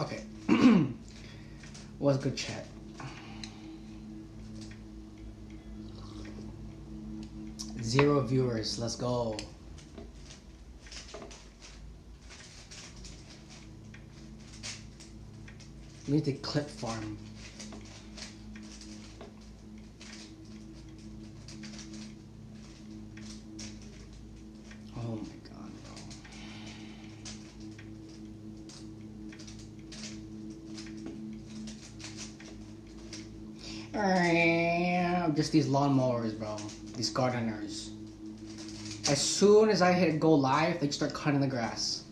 Okay. What's good, chat? Zero viewers. Let's go. We need to clip farm. Oh my god, bro. Just these lawnmowers, bro. These gardeners. As soon as I hit go live, they start cutting the grass.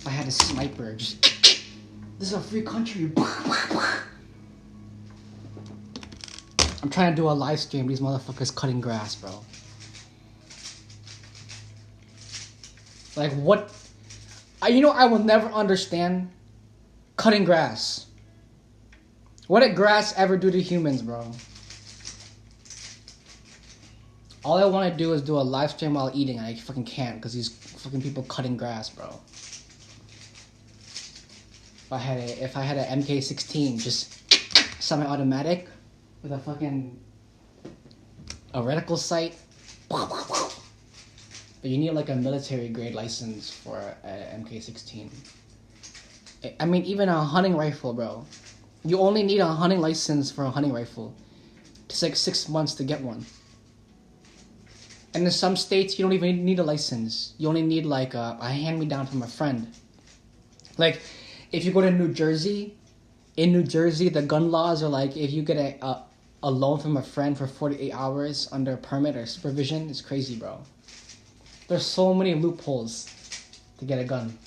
I had a sniper. Just, this is a free country. I'm trying to do a live stream. These motherfuckers cutting grass, bro. Like what? I will never understand cutting grass. What did grass ever do to humans, bro? All I want to do is do a live stream while eating, and I fucking can't because these fucking people cutting grass, bro. If I had an MK16, just semi-automatic with a fucking reticle sight. But you need like a military grade license for an MK16. I mean, even a hunting rifle, bro. You only need a hunting license for a hunting rifle. It's like 6 months to get one. And in some states, you don't even need a license. You only need like a hand-me-down from a friend. Like, if you go to New Jersey, in New Jersey, the gun laws are like, if you get a loan from a friend for 48 hours under permit or supervision, it's crazy, bro. There's so many loopholes to get a gun.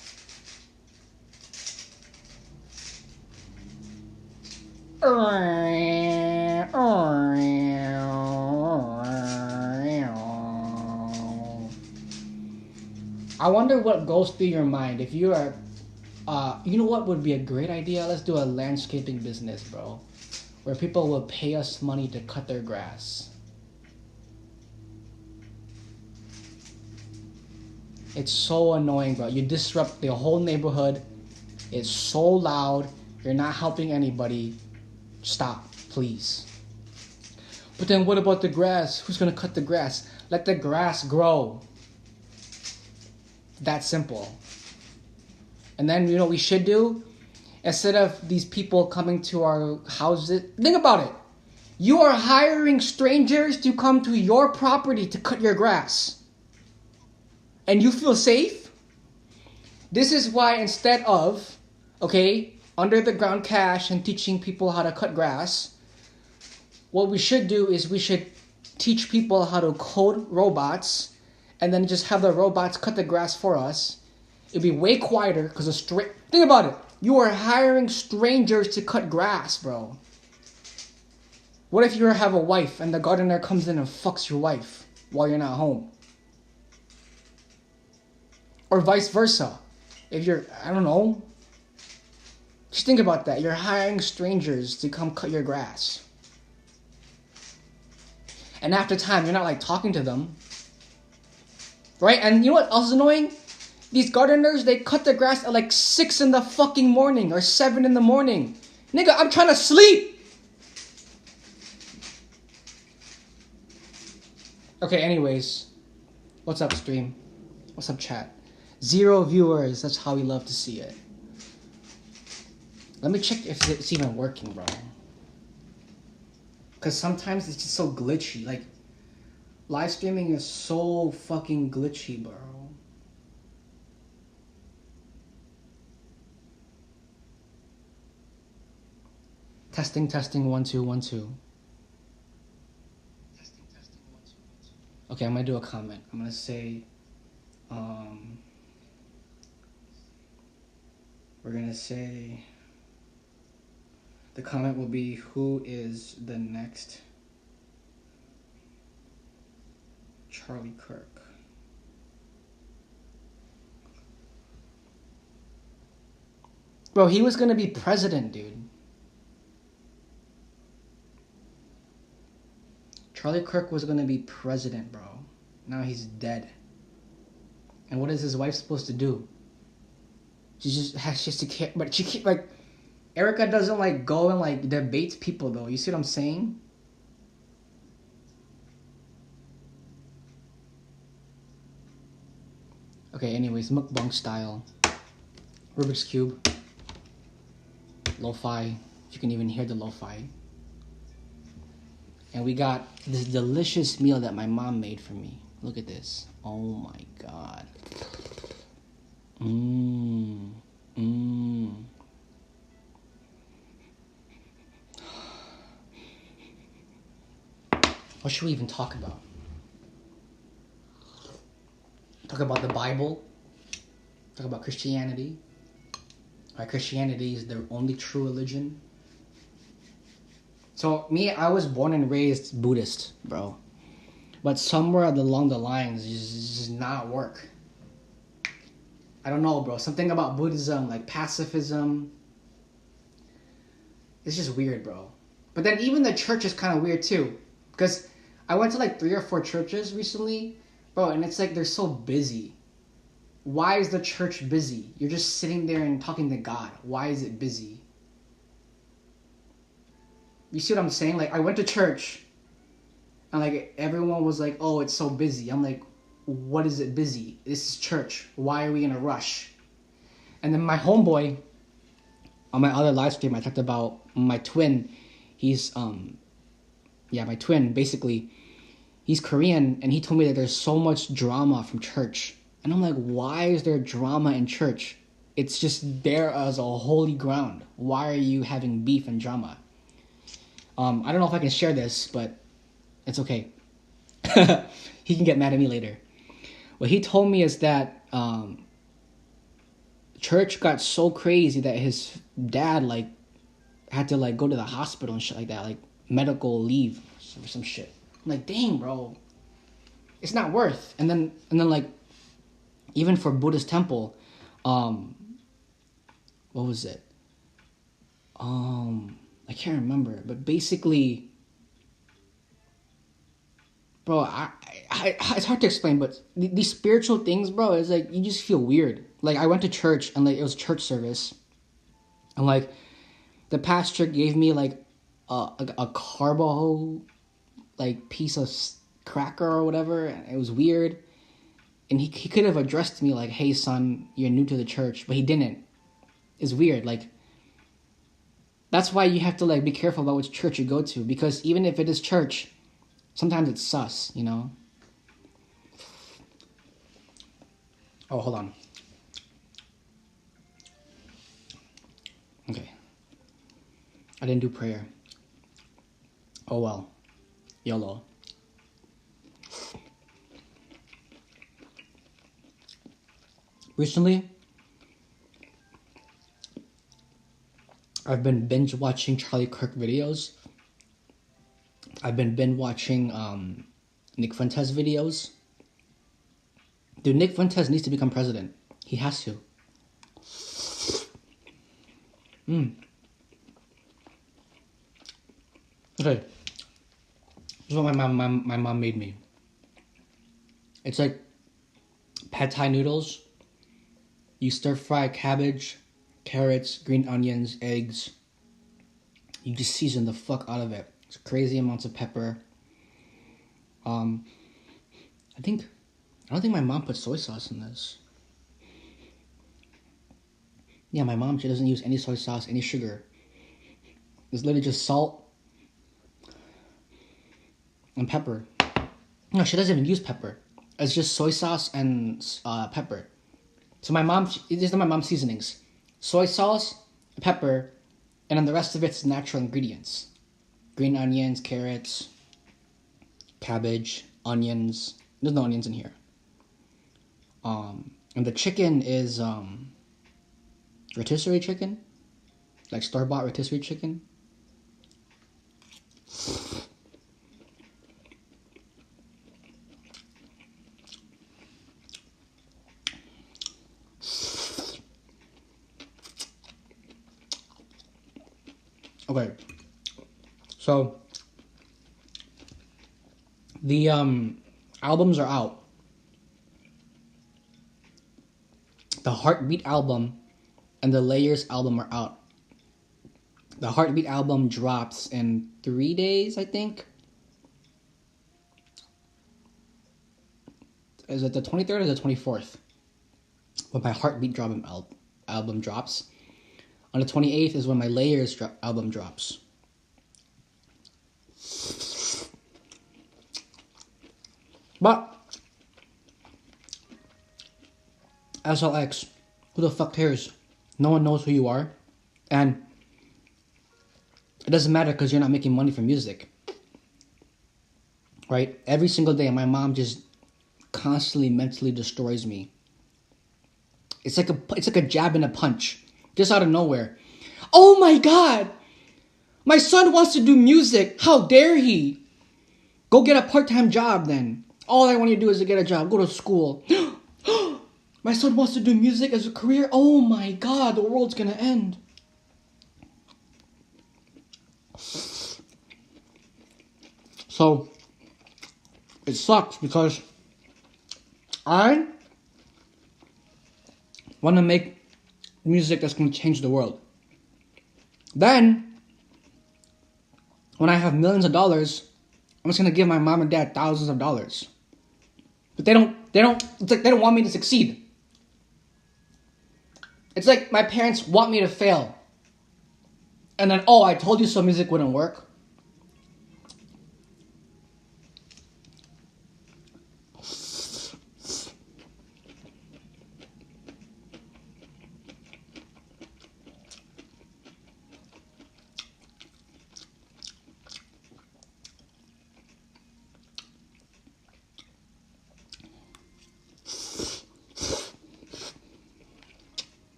I wonder what goes through your mind if you are, you know what would be a great idea? Let's do a landscaping business, bro, where people will pay us money to cut their grass. It's so annoying, bro. You disrupt the whole neighborhood. It's so loud. You're not helping anybody. Stop, please. But then what about the grass? Who's gonna cut the grass? Let the grass grow. That simple. And then, you know what we should do? Instead of these people coming to our houses, think about it. You are hiring strangers to come to your property to cut your grass. And you feel safe? This is why instead of, under the ground cash and teaching people how to cut grass, what we should do is we should teach people how to code robots and then just have the robots cut the grass for us. It'd be way quieter because think about it. You are hiring strangers to cut grass, bro. What if you have a wife and the gardener comes in and fucks your wife while you're not home? Or vice versa. If you're, I don't know. Just think about that. You're hiring strangers to come cut your grass. And after time, you're not like talking to them. Right? And you know what else is annoying? These gardeners, they cut the grass at like 6 in the fucking morning or 7 in the morning. Nigga, I'm trying to sleep. Okay, anyways. What's up, stream? What's up, chat? 0 viewers. That's how we love to see it. Let me check if it's even working, bro. Because sometimes it's just so glitchy. Like, live streaming is so fucking glitchy, bro. Testing, 1 2 1 2. Testing, 1 2 1 2. Okay, I'm gonna do a comment. I'm gonna say, we're gonna say, the comment will be, who is the next Charlie Kirk? Bro, he was gonna be president, dude. Charlie Kirk was gonna be president, bro. Now he's dead. And what is his wife supposed to do? She just has to care, but she keep like Erica doesn't like go and like debate people though. You see what I'm saying? Okay, anyways, mukbang style. Rubik's Cube. Lo-fi. If you can even hear the lo-fi. And we got this delicious meal that my mom made for me. Look at this. Oh my god. What should we even talk about? Talk about the Bible. Talk about Christianity. Why Christianity is the only true religion. So me, I was born and raised Buddhist, bro. But somewhere along the lines, it just not work. I don't know, bro. Something about Buddhism, like pacifism. It's just weird, bro. But then even the church is kind of weird too. Because I went to like 3 or 4 churches recently. Bro, and it's like they're so busy. Why is the church busy? You're just sitting there and talking to God. Why is it busy? You see what I'm saying? Like, I went to church, and like everyone was like, "Oh, it's so busy." I'm like, "What is it busy? This is church. Why are we in a rush?" And then my homeboy, on my other live stream, I talked about my twin. He's my twin basically. He's Korean, and he told me that there's so much drama from church. And I'm like, why is there drama in church? It's just there as a holy ground. Why are you having beef and drama? I don't know if I can share this, but it's okay. He can get mad at me later. What he told me is that church got so crazy that his dad like had to like go to the hospital and shit like that, like medical leave or some shit. I'm like, dang, bro, it's not worth. And then like, even for Buddhist temple, what was it? I can't remember, but basically, bro, it's hard to explain, but these spiritual things, bro, is like, you just feel weird. Like, I went to church, and like, it was church service, and like, the pastor gave me like a carbo, like, piece of cracker or whatever, and it was weird. And he could have addressed me like, "Hey, son, you're new to the church," but he didn't. It's weird. Like, that's why you have to like be careful about which church you go to, because even if it is church, sometimes it's sus, you know. Oh, hold on. Okay. I didn't do prayer. Oh well. YOLO. Recently, I've been binge watching Charlie Kirk videos. I've been binge watching Nick Fuentes videos. Dude, Nick Fuentes needs to become president. He has to. Okay. This is what my mom made me. It's like pad thai noodles. You stir fry cabbage, carrots, green onions, eggs. You just season the fuck out of it. It's crazy amounts of pepper. I don't think my mom put soy sauce in this. Yeah, my mom, she doesn't use any soy sauce, any sugar. It's literally just salt and pepper. No, she doesn't even use pepper. It's just soy sauce and pepper. So these are my mom's seasonings. Soy sauce, pepper, and then the rest of it's natural ingredients. Green onions, carrots, cabbage, onions. There's no onions in here. And the chicken is rotisserie chicken. Like store-bought rotisserie chicken. Okay, so the albums are out. The Heartbeat album and the Layers album are out. The Heartbeat album drops in 3 days, I think. Is it the 23rd or the 24th? When my Heartbeat album drops. On the 28th is when my Layers album drops. But SLX, who the fuck cares? No one knows who you are. And it doesn't matter because you're not making money from music. Right? Every single day, my mom just constantly mentally destroys me. It's like a jab and a punch. Just out of nowhere. Oh my God! My son wants to do music. How dare he? Go get a part-time job then. All I want you to do is to get a job. Go to school. My son wants to do music as a career. Oh my God, the world's gonna end. So, it sucks because I want to make music that's going to change the world. Then, when I have millions of dollars, I'm just going to give my mom and dad thousands of dollars. But it's like they don't want me to succeed. It's like my parents want me to fail. And then, oh, I told you so music wouldn't work.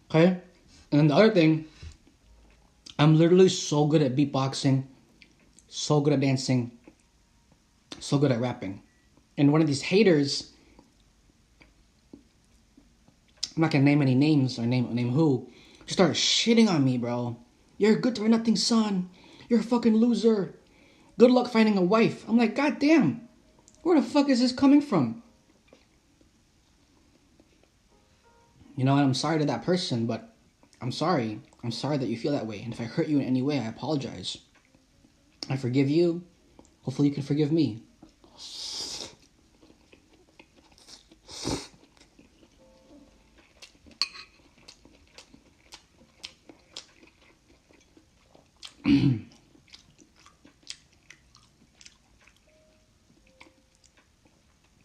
Okay? And then the other thing, I'm literally so good at beatboxing, so good at dancing, so good at rapping. And one of these haters, I'm not gonna name any names or name who, just started shitting on me, bro. You're a good for nothing son. You're a fucking loser. Good luck finding a wife. I'm like, God damn, where the fuck is this coming from? You know, and I'm sorry to that person, but I'm sorry. I'm sorry that you feel that way. And if I hurt you in any way, I apologize. I forgive you. Hopefully you can forgive me.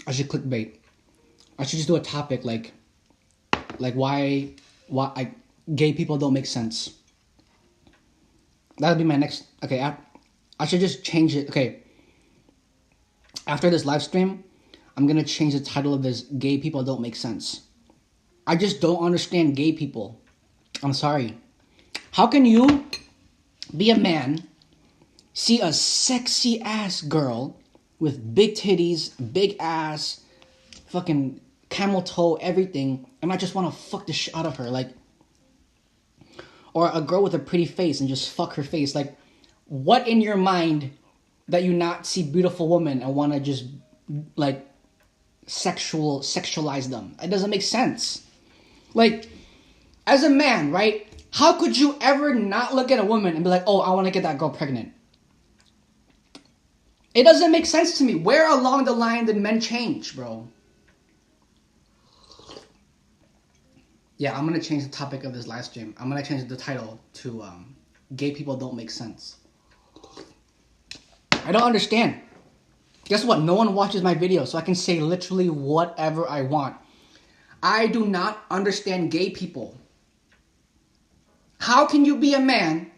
I should clickbait. I should just do a topic like why gay people don't make sense. That'll be my next. Okay, I should just change it. Okay, after this live stream, I'm gonna change the title of this: "Gay people don't make sense." I just don't understand gay people. I'm sorry. How can you be a man, see a sexy ass girl with big titties, big ass, fucking camel toe, everything, and I just want to fuck the shit out of her, like, or a girl with a pretty face and just fuck her face, like, what in your mind that you not see beautiful women and want to just, like, sexualize them? It doesn't make sense. Like, as a man, right, how could you ever not look at a woman and be like, oh, I want to get that girl pregnant? It doesn't make sense to me. Where along the line did men change, bro? Yeah, I'm going to change the topic of this live stream. I'm going to change the title to Gay People Don't Make Sense. I don't understand. Guess what? No one watches my videos, so I can say literally whatever I want. I do not understand gay people. How can you be a man,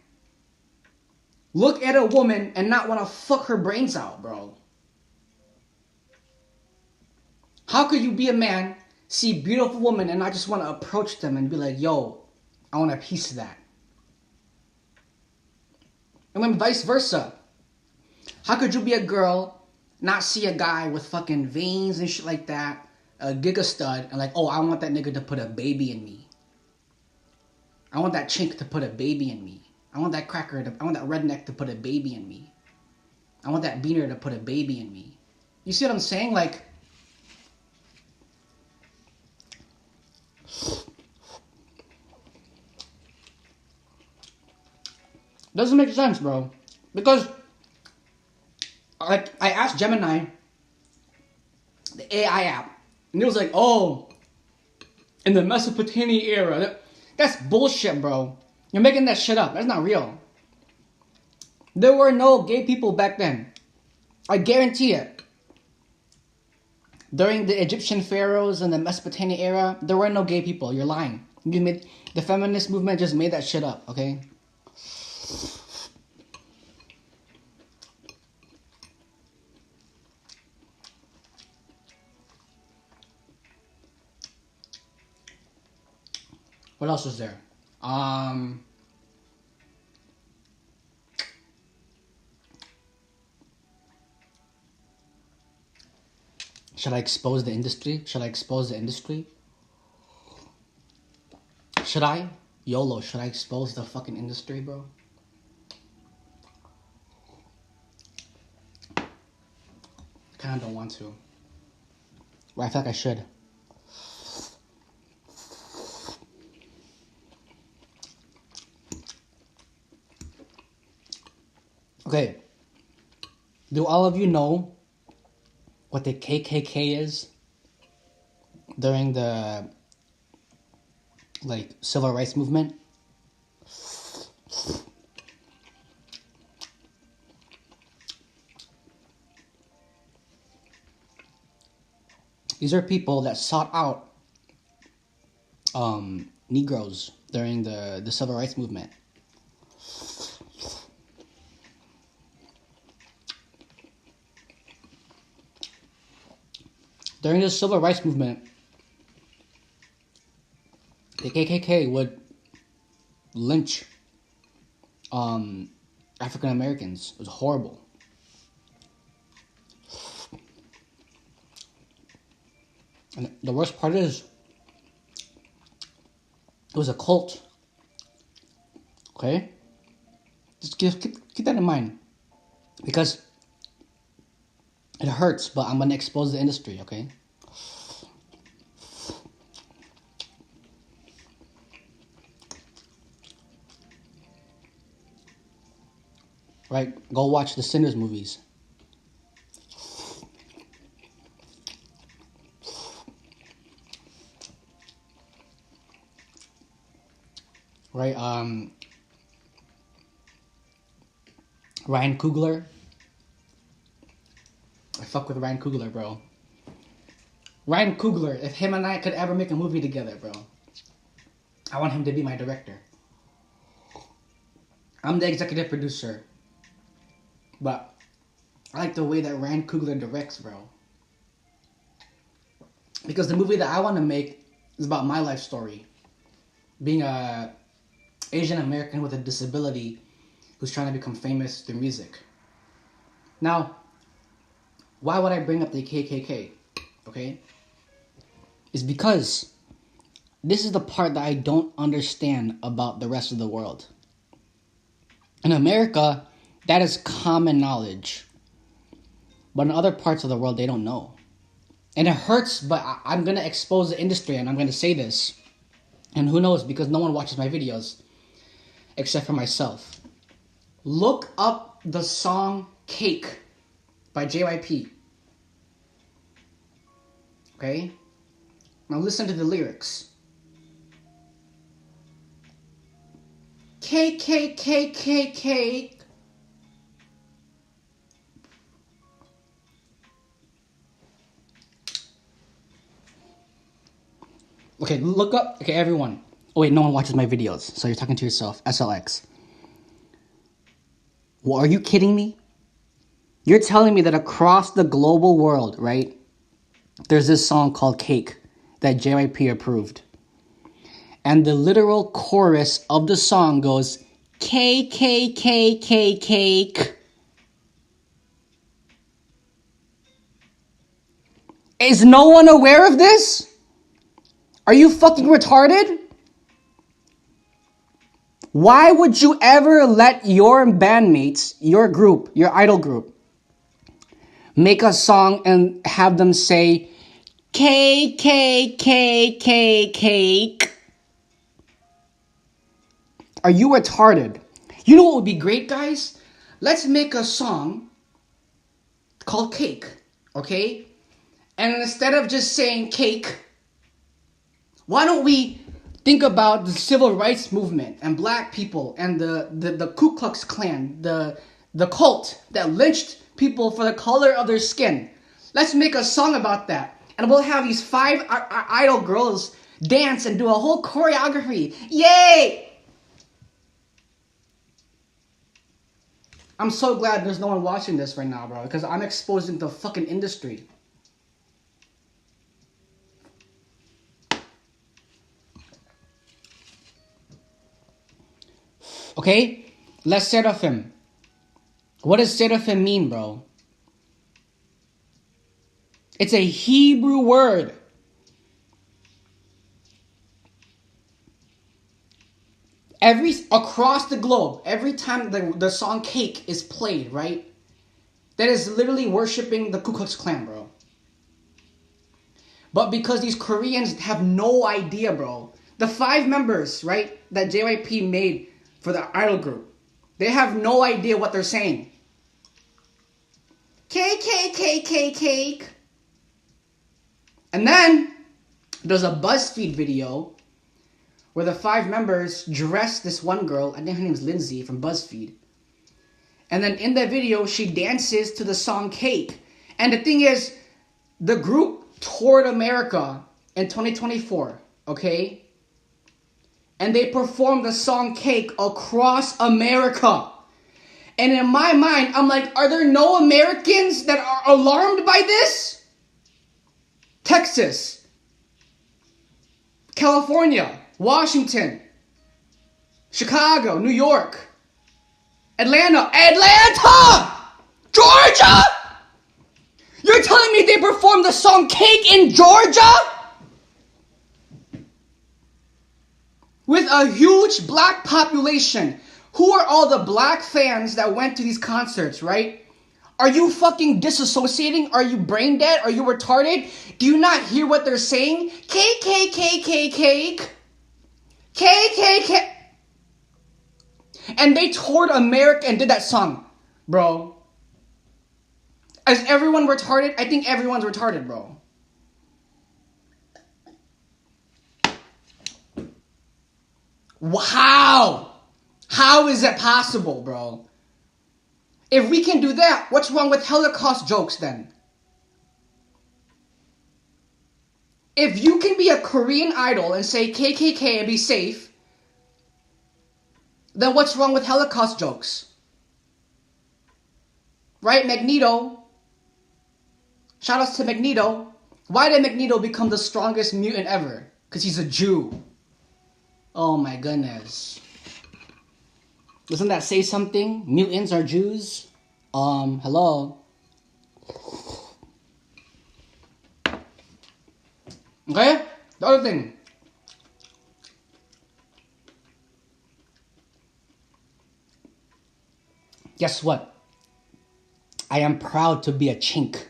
look at a woman, and not want to fuck her brains out, bro? How could you be a man, see a beautiful woman, and not just want to approach them and be like, yo, I want a piece of that? And then vice versa. How could you be a girl, not see a guy with fucking veins and shit like that, a giga stud, and like, oh, I want that nigga to put a baby in me? I want that chink to put a baby in me. I want that I want that redneck to put a baby in me. I want that beaner to put a baby in me. You see what I'm saying? Like, doesn't make sense, bro. Because, like, I asked Gemini, the AI app, and it was like, oh, in the Mesopotamian era. That's bullshit, bro. You're making that shit up. That's not real. There were no gay people back then. I guarantee it. During the Egyptian pharaohs and the Mesopotamian era, there were no gay people. You're lying. The feminist movement just made that shit up, okay? What else was there? Should I expose the industry? Should I expose the industry? Should I? YOLO, should I expose the fucking industry, bro? I kinda don't want to. Well, I feel like I should. Okay. Do all of you know what the KKK is during the civil rights movement? These are people that sought out Negroes during the civil rights movement. During the civil rights movement, the KKK would lynch African Americans. It was horrible. And the worst part is, it was a cult. Okay? Just keep that in mind. Because it hurts, but I'm going to expose the industry, okay? Right? Go watch the Sinners movies. Right? Ryan Coogler. I fuck with Ryan Coogler, bro. Ryan Coogler, if him and I could ever make a movie together, bro, I want him to be my director. I'm the executive producer. But I like the way that Ryan Coogler directs, bro. Because the movie that I want to make is about my life story. Being a Asian American with a disability who's trying to become famous through music. Now, why would I bring up the KKK? Okay? It's because this is the part that I don't understand about the rest of the world. In America, that is common knowledge. But in other parts of the world, they don't know. And it hurts, but I'm going to expose the industry and I'm going to say this. And who knows, because no one watches my videos except for myself. Look up the song Cake by JYP. Okay? Now listen to the lyrics. Cake, cake, cake, cake, cake. Okay, look up. Okay, everyone. Oh wait, no one watches my videos, so you're talking to yourself. SLX. Well, are you kidding me? You're telling me that across the global world, right, there's this song called Cake that JYP approved. And the literal chorus of the song goes, Cake, cake, cake, cake, cake. Is no one aware of this? Are you fucking retarded? Why would you ever let your bandmates, your group, your idol group, make a song and have them say, cake, cake, cake, cake, cake? Are you retarded? You know what would be great, guys? Let's make a song called Cake, okay? And instead of just saying cake, why don't we think about the civil rights movement and black people and the Ku Klux Klan, the cult that lynched people for the color of their skin. Let's make a song about that. And we'll have these 5 idol girls dance and do a whole choreography. Yay! I'm so glad there's no one watching this right now, bro, because I'm exposing the fucking industry. Okay? Let's seraphim. What does seraphim mean, bro? It's a Hebrew word. Across the globe, every time the song Cake is played, right? That is literally worshiping the Ku Klux Klan, bro. But because these Koreans have no idea, bro. The 5 members, right, that JYP made for the idol group, they have no idea what they're saying. Cake, cake, cake, cake, cake. And then there's a BuzzFeed video where the 5 members dress this one girl, I think her name is Lindsay from BuzzFeed. And then in that video, she dances to the song Cake. And the thing is, the group toured America in 2024, okay? And they performed the song Cake across America. And in my mind, I'm like, are there no Americans that are alarmed by this? Texas, California, Washington, Chicago, New York, Atlanta, Georgia! You're telling me they performed the song Cake in Georgia? With a huge black population. Who are all the black fans that went to these concerts, right? Are you fucking disassociating? Are you brain dead? Are you retarded? Do you not hear what they're saying? Cake, cake, cake, cake, cake. Cake, cake, cake. And they toured America and did that song, bro. Is everyone retarded? I think everyone's retarded, bro. Wow. How is that possible, bro? If we can do that, what's wrong with Holocaust jokes then? If you can be a Korean idol and say KKK and be safe, then what's wrong with Holocaust jokes? Right, Magneto? Shoutouts to Magneto. Why did Magneto become the strongest mutant ever? Because he's a Jew. Oh my goodness. Doesn't that say something? Mutants are Jews? Hello? Okay? The other thing. Guess what? I am proud to be a chink.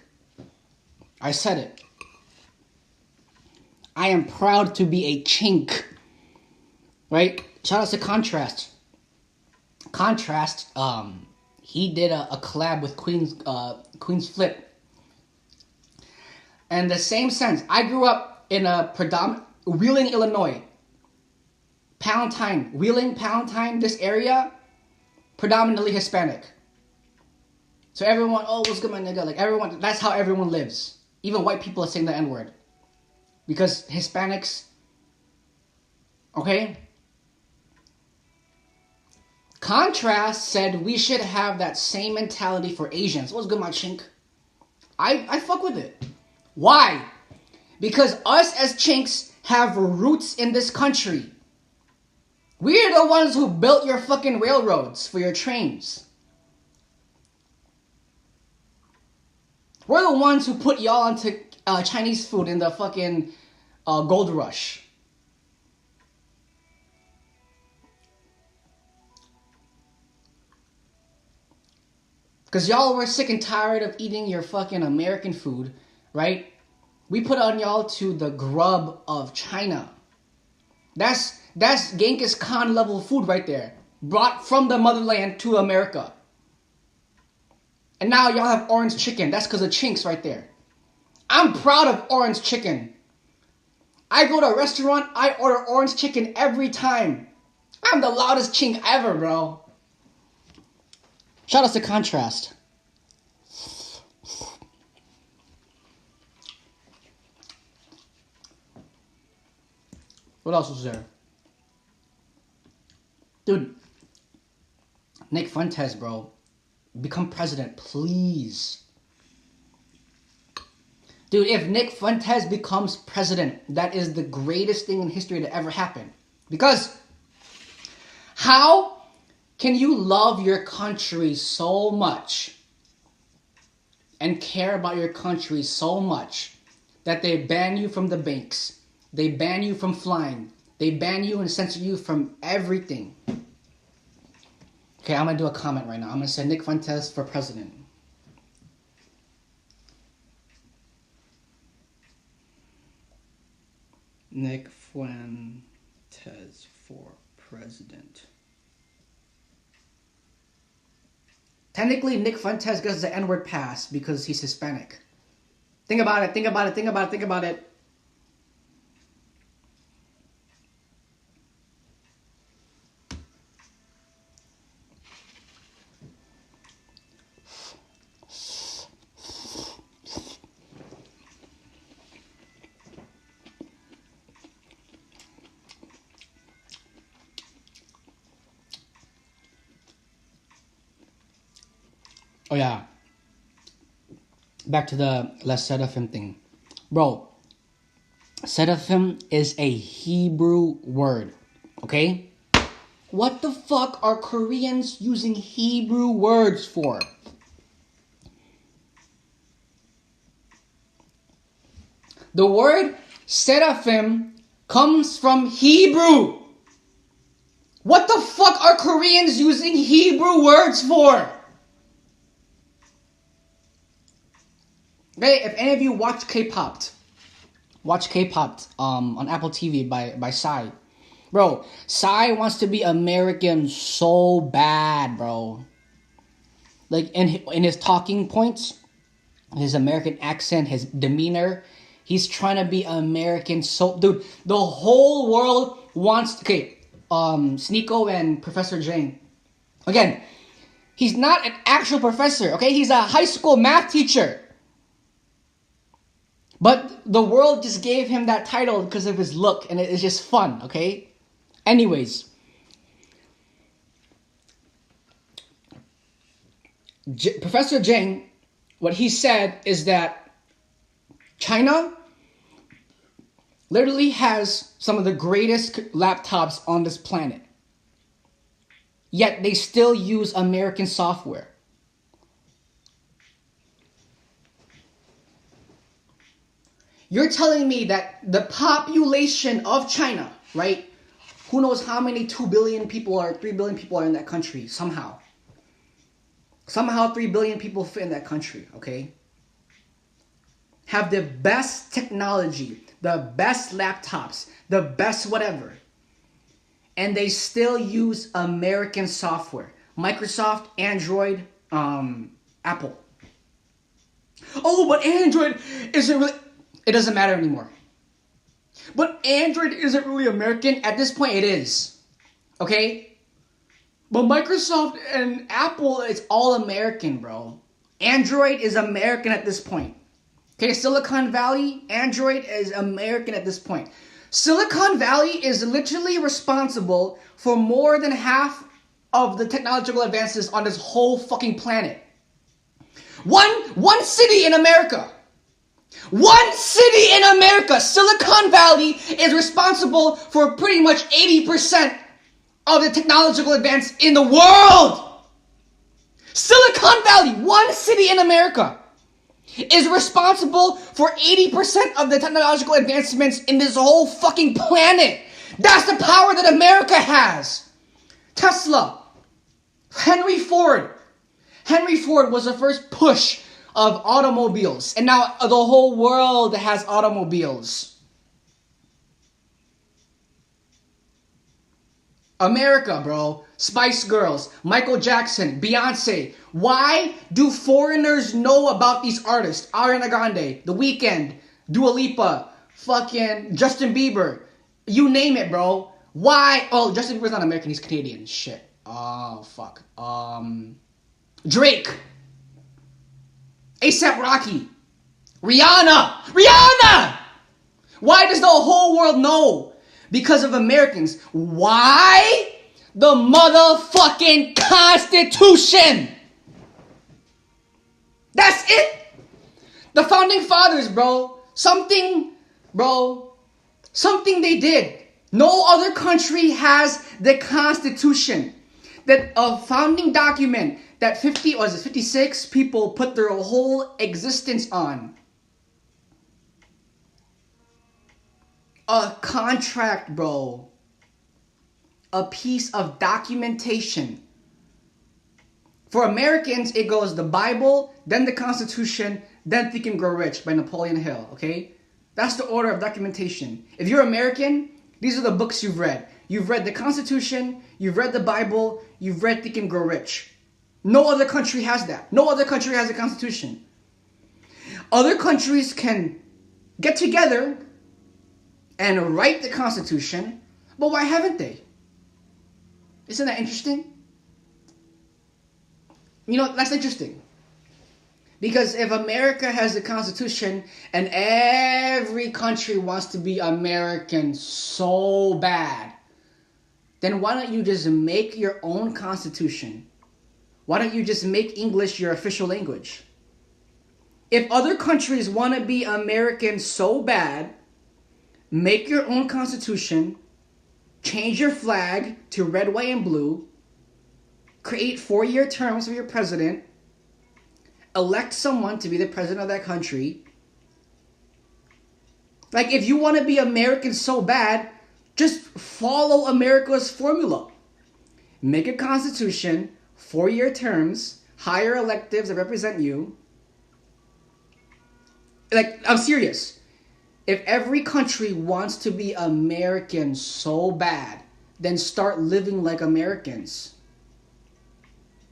I said it. I am proud to be a chink. Right? Shout out to Contrast. Contrast, he did a collab with Queen's Flip. And the same sense, I grew up in a Wheeling, Illinois. Wheeling, Palatine, this area, predominantly Hispanic. So everyone, oh, what's good, my nigga? Like everyone, that's how everyone lives. Even white people are saying the N-word. Because Hispanics, okay? Contrast said we should have that same mentality for Asians. What's good, my chink? I fuck with it. Why? Because us as chinks have roots in this country. We're the ones who built your fucking railroads for your trains. We're the ones who put y'all onto Chinese food in the fucking gold rush. Because y'all were sick and tired of eating your fucking American food, right? We put on y'all to the grub of China. That's Genghis Khan level food right there. Brought from the motherland to America. And now y'all have orange chicken. That's because of Chinks right there. I'm proud of orange chicken. I go to a restaurant, I order orange chicken every time. I'm the loudest chink ever, bro. Shout out to Contrast. What else was there? Dude, Nick Fuentes, bro. Become president, please. Dude, if Nick Fuentes becomes president, that is the greatest thing in history to ever happen. Because how can you love your country so much and care about your country so much that they ban you from the banks, they ban you from flying, they ban you and censor you from everything? Okay, I'm going to do a comment right now. I'm going to say Nick Fuentes for president. Nick Fuentes for president. Technically, Nick Fuentes gets the N-word pass because he's Hispanic. Think about it, think about it, think about it, think about it. Oh yeah. Back to the Les Seraphim thing. Bro, Seraphim is a Hebrew word. Okay? What the fuck are Koreans using Hebrew words for? The word Seraphim comes from Hebrew. What the fuck are Koreans using Hebrew words for? Okay, if any of you watch K-pop on Apple TV by Psy. Bro, Psy wants to be American so bad, bro. Like in his talking points, his American accent, his demeanor, he's trying to be American so dude, the whole world wants Sneeko and Professor Jane. Again, he's not an actual professor, okay? He's a high school math teacher. But the world just gave him that title because of his look, and it's just fun, okay? Anyways. Professor Jang, what he said is that China literally has some of the greatest laptops on this planet. Yet they still use American software. You're telling me that the population of China, right? Who knows how many 2 billion people or 3 billion people are in that country somehow. Somehow 3 billion people fit in that country, okay? Have the best technology, the best laptops, the best whatever. And they still use American software. Microsoft, Android, Apple. Oh, but Android isn't really... It doesn't matter anymore. But Android isn't really American. At this point, it is. Okay? But Microsoft and Apple, it's all American, bro. Android is American at this point. Okay, Silicon Valley, Android is American at this point. Silicon Valley is literally responsible for more than half of the technological advances on this whole fucking planet. One city in America. One city in America, Silicon Valley, is responsible for pretty much 80% of the technological advance in the world. Silicon Valley, one city in America, is responsible for 80% of the technological advancements in this whole fucking planet. That's the power that America has. Tesla, Henry Ford, Henry Ford was the first push of automobiles. And now the whole world has automobiles. America, bro. Spice Girls, Michael Jackson, Beyonce. Why do foreigners know about these artists? Ariana Grande, The Weeknd, Dua Lipa, fucking Justin Bieber. You name it, bro. Why? Oh, Justin Bieber's not American. He's Canadian. Shit. Oh, fuck. Drake. A$AP Rocky. Rihanna! Why does the whole world know? Because of Americans. Why? The motherfucking Constitution. That's it. The founding fathers, bro. Something they did. No other country has the Constitution. That a founding document that 56 people put their whole existence on. A contract, bro. A piece of documentation. For Americans, it goes the Bible, then the Constitution, then Think and Grow Rich by Napoleon Hill, okay? That's the order of documentation. If you're American, these are the books you've read. You've read the Constitution, you've read the Bible, you've read Think and Grow Rich. No other country has that. No other country has a Constitution. Other countries can get together and write the Constitution, but why haven't they? Isn't that interesting? You know, that's interesting. Because if America has a Constitution and every country wants to be American so bad, then why don't you just make your own Constitution? Why don't you just make English your official language? If other countries want to be American so bad, make your own Constitution, change your flag to red, white, and blue, create 4-year terms for your president, elect someone to be the president of that country. Like, if you want to be American so bad, just follow America's formula. Make a Constitution, 4-year terms, hire electives that represent you. Like, I'm serious. If every country wants to be American so bad, then start living like Americans.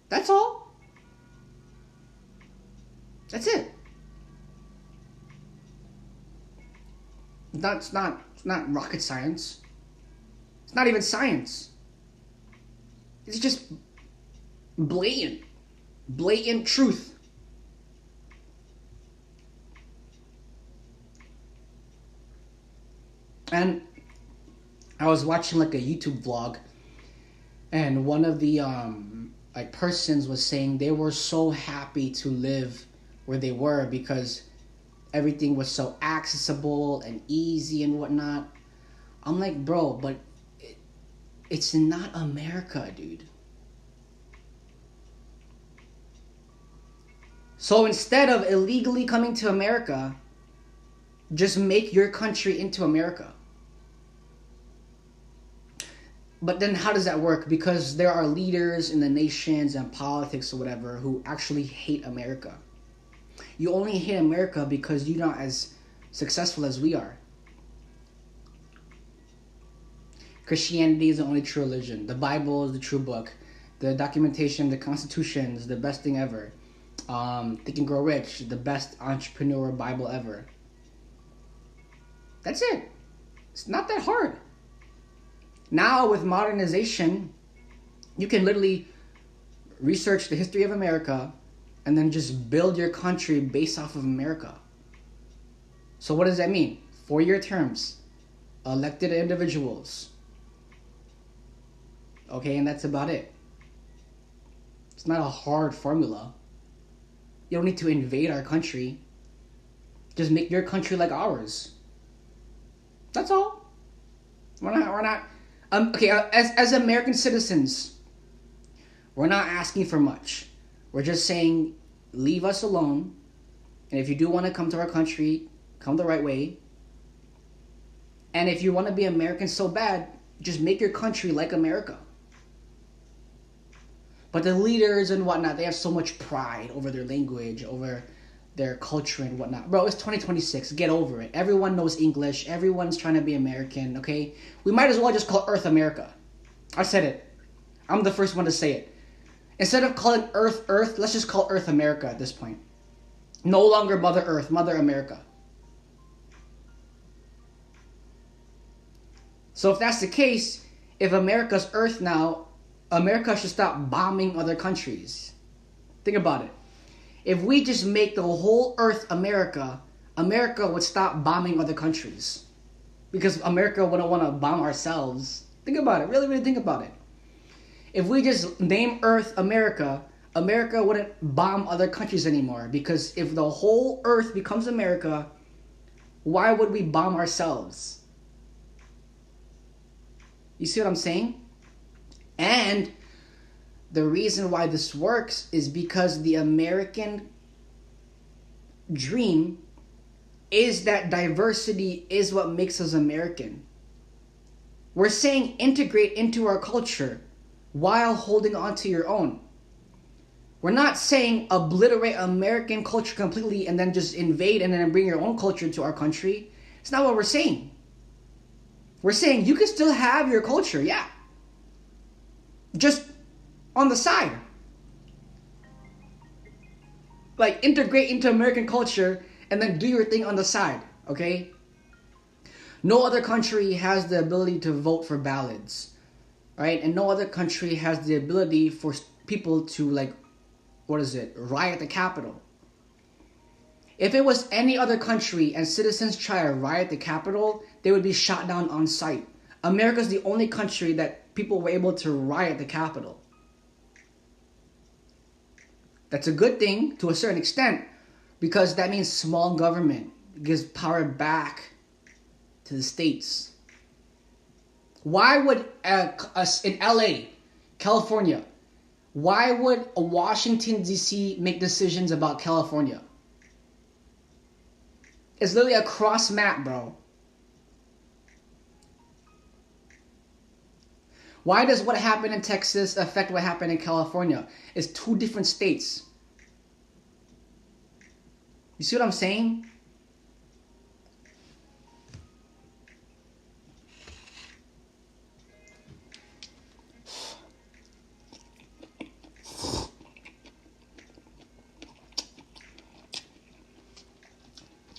That's all. That's it. It's not rocket science. It's not even science. It's just blatant truth. And I was watching like a YouTube vlog, and one of the persons was saying they were so happy to live where they were because everything was so accessible and easy and whatnot. I'm like, bro, but it's not America, dude. So instead of illegally coming to America, just make your country into America. But then how does that work? Because there are leaders in the nations and politics or whatever who actually hate America. You only hate America because you're not as successful as we are. Christianity is the only true religion. The Bible is the true book. The documentation, the Constitution is the best thing ever. Think and Grow Rich, the best entrepreneur Bible ever. That's it. It's not that hard. Now with modernization, you can literally research the history of America and then just build your country based off of America. So what does that mean? 4-year terms, elected individuals. Okay, and that's about it. It's not a hard formula. You don't need to invade our country. Just make your country like ours. That's all. We're not. As American citizens, we're not asking for much. We're just saying, leave us alone. And if you do want to come to our country, come the right way. And if you want to be American so bad, just make your country like America. But the leaders and whatnot, they have so much pride over their language, over their culture and whatnot. Bro, it's 2026. Get over it. Everyone knows English. Everyone's trying to be American, okay? We might as well just call Earth America. I said it. I'm the first one to say it. Instead of calling Earth Earth, let's just call Earth America at this point. No longer Mother Earth, Mother America. So if that's the case, if America's Earth now, America should stop bombing other countries. Think about it. If we just make the whole Earth America, America would stop bombing other countries. Because America wouldn't want to bomb ourselves. Think about it. Really, really think about it. If we just name Earth America, America wouldn't bomb other countries anymore. Because if the whole Earth becomes America, why would we bomb ourselves? You see what I'm saying? And the reason why this works is because the American dream is that diversity is what makes us American. We're saying integrate into our culture while holding on to your own. We're not saying obliterate American culture completely and then just invade and then bring your own culture to our country. It's not what we're saying. We're saying you can still have your culture, yeah. Just on the side. Like integrate into American culture and then do your thing on the side, okay? No other country has the ability to vote for ballots, right? And no other country has the ability for people to riot the Capitol. If it was any other country and citizens try to riot the Capitol, they would be shot down on sight. America's the only country that people were able to riot the Capitol. That's a good thing to a certain extent because that means small government gives power back to the states. Why would in LA, California, why would Washington DC make decisions about California? It's literally a cross map, bro. Why does what happened in Texas affect what happened in California? It's two different states. You see what I'm saying?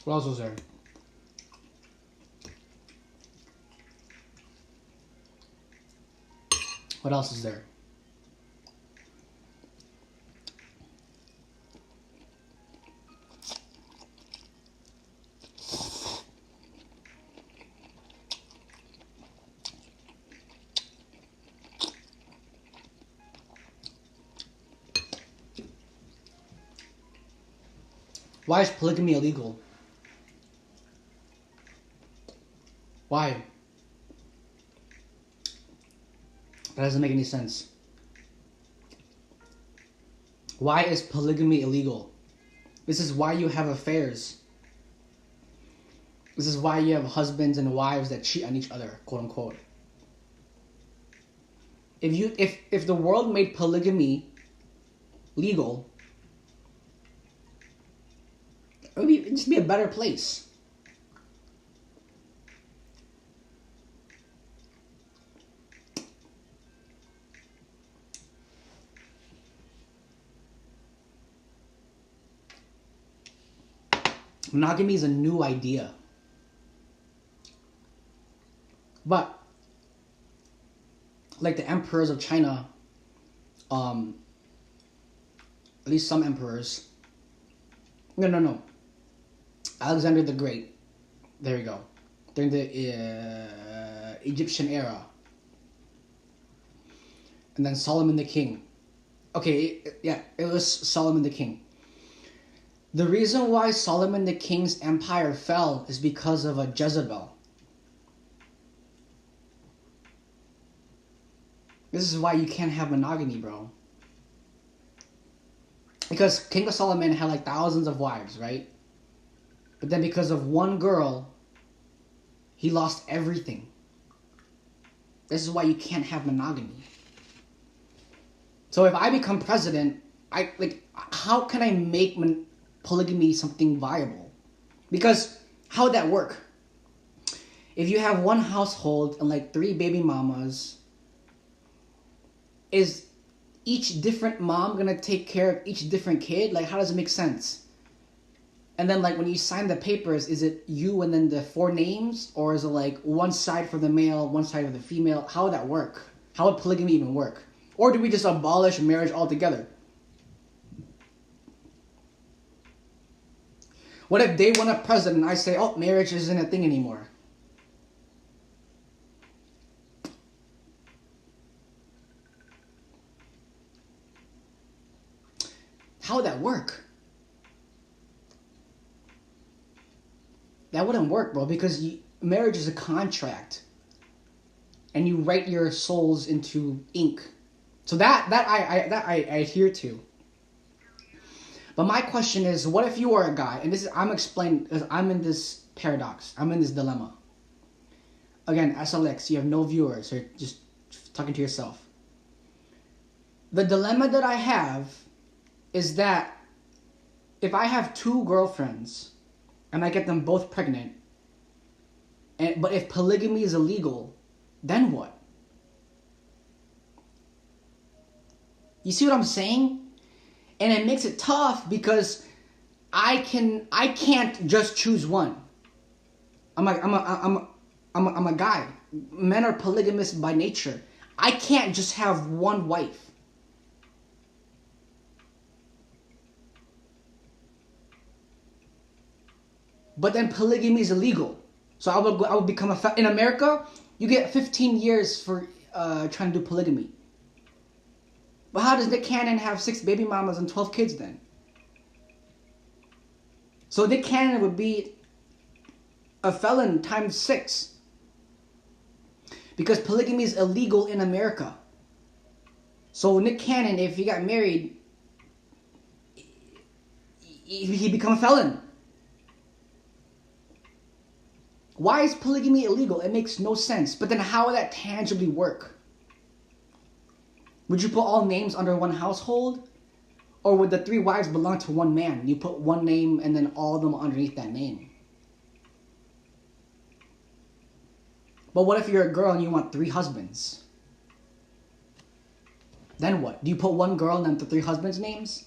What else was there? What else is there? Why is polygamy illegal? Why? That doesn't make any sense. Why is polygamy illegal? This is why you have affairs. This is why you have husbands and wives that cheat on each other, quote unquote. If the world made polygamy legal, it'd just be a better place. Monogamy is a new idea. But, like the emperors of China, at least some emperors, no. Alexander the Great, there you go, during the Egyptian era. And then Solomon the King. Okay, it was Solomon the King. The reason why Solomon the King's empire fell is because of a Jezebel. This is why you can't have monogamy, bro. Because King Solomon had like thousands of wives, right? But then because of one girl, he lost everything. This is why you can't have monogamy. So if I become president, how can I make polygamy something viable? Because how would that work? If you have one household and like 3 baby mamas, is each different mom gonna take care of each different kid? Like, how does it make sense? And then like when you sign the papers, is it you and then the 4 names? Or is it like one side for the male, one side for the female? How would that work? How would polygamy even work? Or do we just abolish marriage altogether? What if day one of president, I say, oh, marriage isn't a thing anymore? How would that work? That wouldn't work, bro, because marriage is a contract. And you write your souls into ink. So that I adhere to. But my question is, what if you are a guy, and this is, I'm explaining, because I'm in this paradox, I'm in this dilemma. Again, SLX, you have no viewers, so you're just talking to yourself. The dilemma that I have is that if I have 2 girlfriends, and I get them both pregnant, but if polygamy is illegal, then what? You see what I'm saying? And it makes it tough because I can't just choose one. I'm a guy. Men are polygamous by nature. I can't just have one wife. But then polygamy is illegal. So I would become in America, you get 15 years for trying to do polygamy. But how does Nick Cannon have 6 baby mamas and 12 kids then? So Nick Cannon would be a felon times 6. Because polygamy is illegal in America. So Nick Cannon, if he got married, he'd become a felon. Why is polygamy illegal? It makes no sense. But then how would that tangibly work? Would you put all names under one household? Or would the 3 wives belong to one man? You put one name and then all of them underneath that name. But what if you're a girl and you want 3 husbands? Then what? Do you put one girl and then the 3 husbands' names?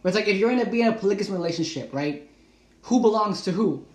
Or it's like if you're in a polygamous relationship, right? Who belongs to who?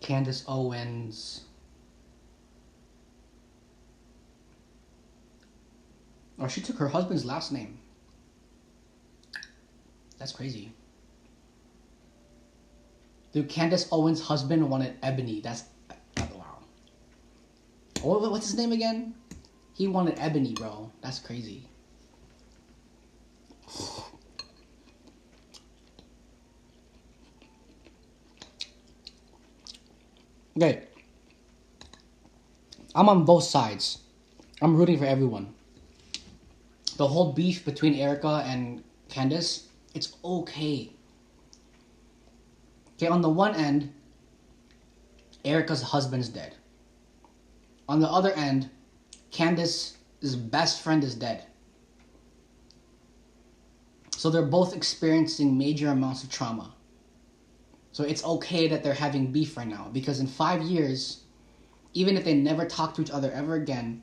Candace Owens. Oh, she took her husband's last name. That's crazy. Dude, Candace Owens' husband wanted Ebony. That's... wow. What's his name again? He wanted Ebony, bro. That's crazy. Okay. I'm on both sides. I'm rooting for everyone. The whole beef between Erica and Candace, it's okay. Okay, on the one end, Erica's husband's dead. On the other end, Candace's best friend is dead. So they're both experiencing major amounts of trauma. So it's okay that they're having beef right now. Because in 5 years, even if they never talk to each other ever again,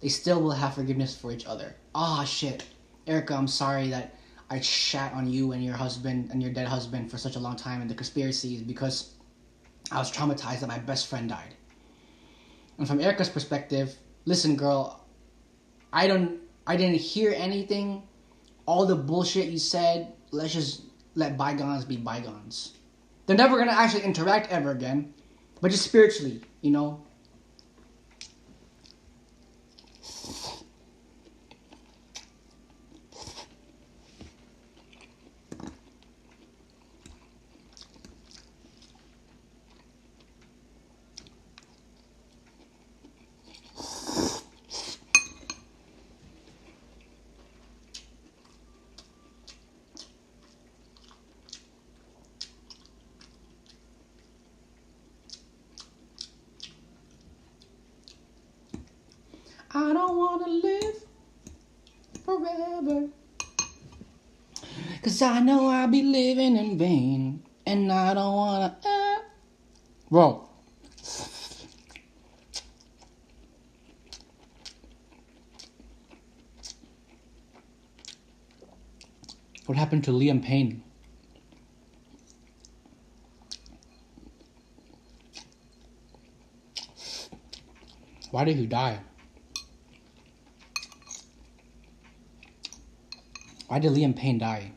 they still will have forgiveness for each other. Ah, shit. Erica, I'm sorry that I shat on you and your husband and your dead husband for such a long time and the conspiracies, because I was traumatized that my best friend died. And from Erica's perspective, listen, girl, I didn't hear anything. All the bullshit you said, let's just let bygones be bygones. They're never gonna actually interact ever again, but just spiritually, you know. I don't wanna live forever, 'cause I know I'll be living in vain, and I don't wanna. Bro. What happened to Liam Payne? Why did he die? Why did Liam Payne die?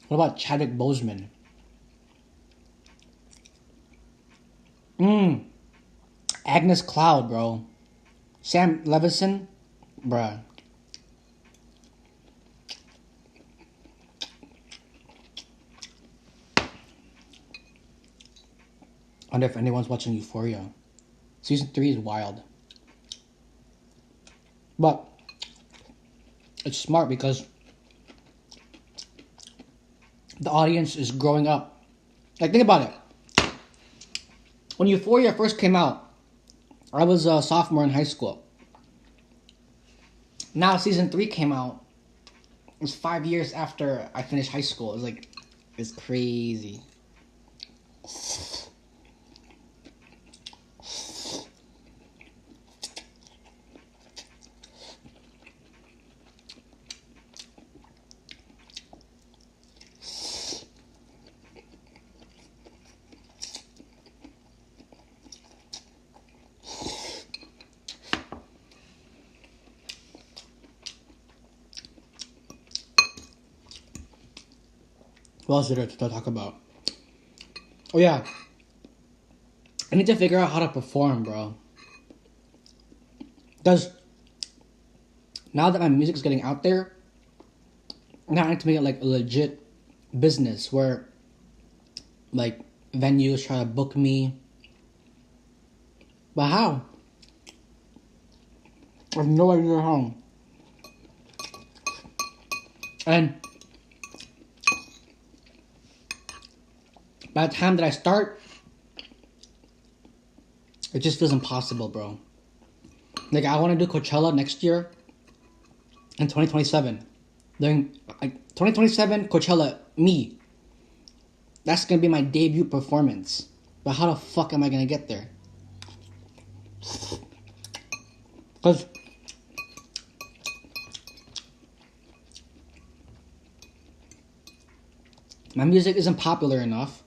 What about Chadwick Boseman? Agnes Cloud, bro. Sam Levinson, bruh. I wonder if anyone's watching Euphoria. Season 3 is wild. But it's smart because the audience is growing up. Like, think about it. When Euphoria first came out, I was a sophomore in high school. Now season 3 came out. It was 5 years after I finished high school. It was like, it's crazy. What else is there to talk about? Oh yeah. I need to figure out how to perform, bro. Because now that my music is getting out there, now I need to make it like a legit business where like venues try to book me. But how? I have no idea how. And by the time that I start, it just feels impossible, bro. Like, I want to do Coachella next year in 2027. During 2027 Coachella, me. That's gonna be my debut performance. But how the fuck am I gonna get there? Because my music isn't popular enough.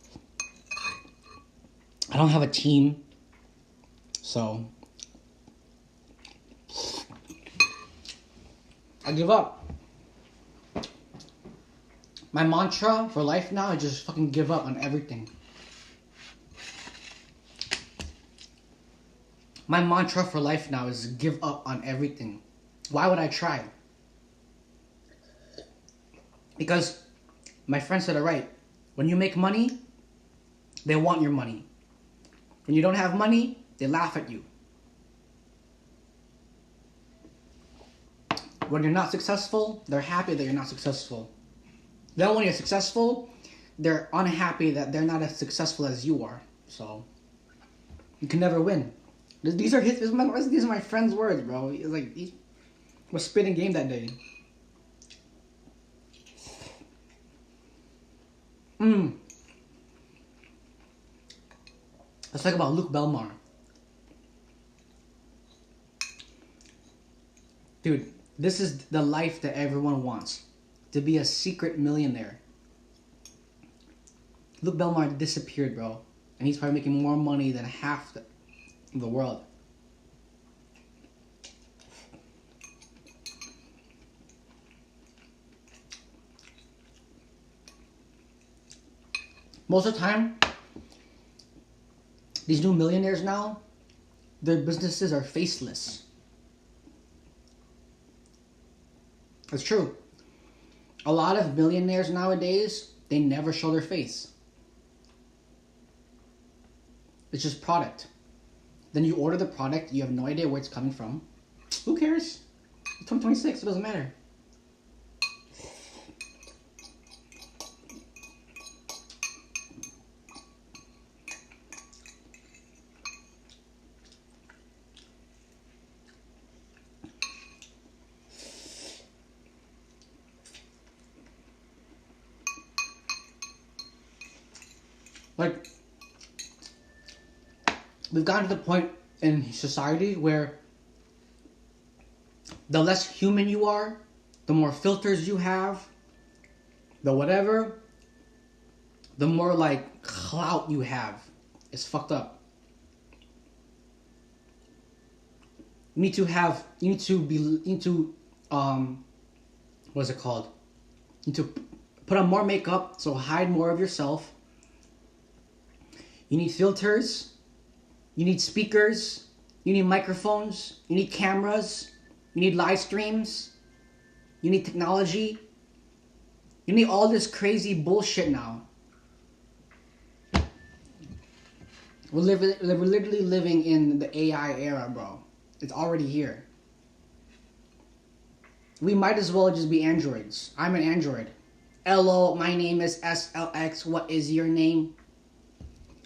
I don't have a team. So I give up. My mantra for life now is just fucking give up on everything. My mantra for life now is give up on everything. Why would I try? Because my friend said it right. When you make money, they want your money. When you don't have money, they laugh at you. When you're not successful, they're happy that you're not successful. Then when you're successful, they're unhappy that they're not as successful as you are. So you can never win. These are my friend's words, bro. It's like he was spitting game that day. Let's talk about Luke Belmar. Dude, this is the life that everyone wants. To be a secret millionaire. Luke Belmar disappeared, bro. And he's probably making more money than half the world. Most of the time, these new millionaires now, their businesses are faceless. It's true. A lot of millionaires nowadays, they never show their face. It's just product. Then you order the product, you have no idea where it's coming from. Who cares? It's 2026, it doesn't matter. Like, we've gotten to the point in society where the less human you are, the more filters you have, the whatever, the more like clout you have. It's fucked up. You need to what's it called? You need to put on more makeup, so hide more of yourself. You need filters, you need speakers, you need microphones, you need cameras, you need live streams, you need technology. You need all this crazy bullshit now. We're literally living in the AI era, bro. It's already here. We might as well just be androids. I'm an android. Hello, my name is SLX. What is your name?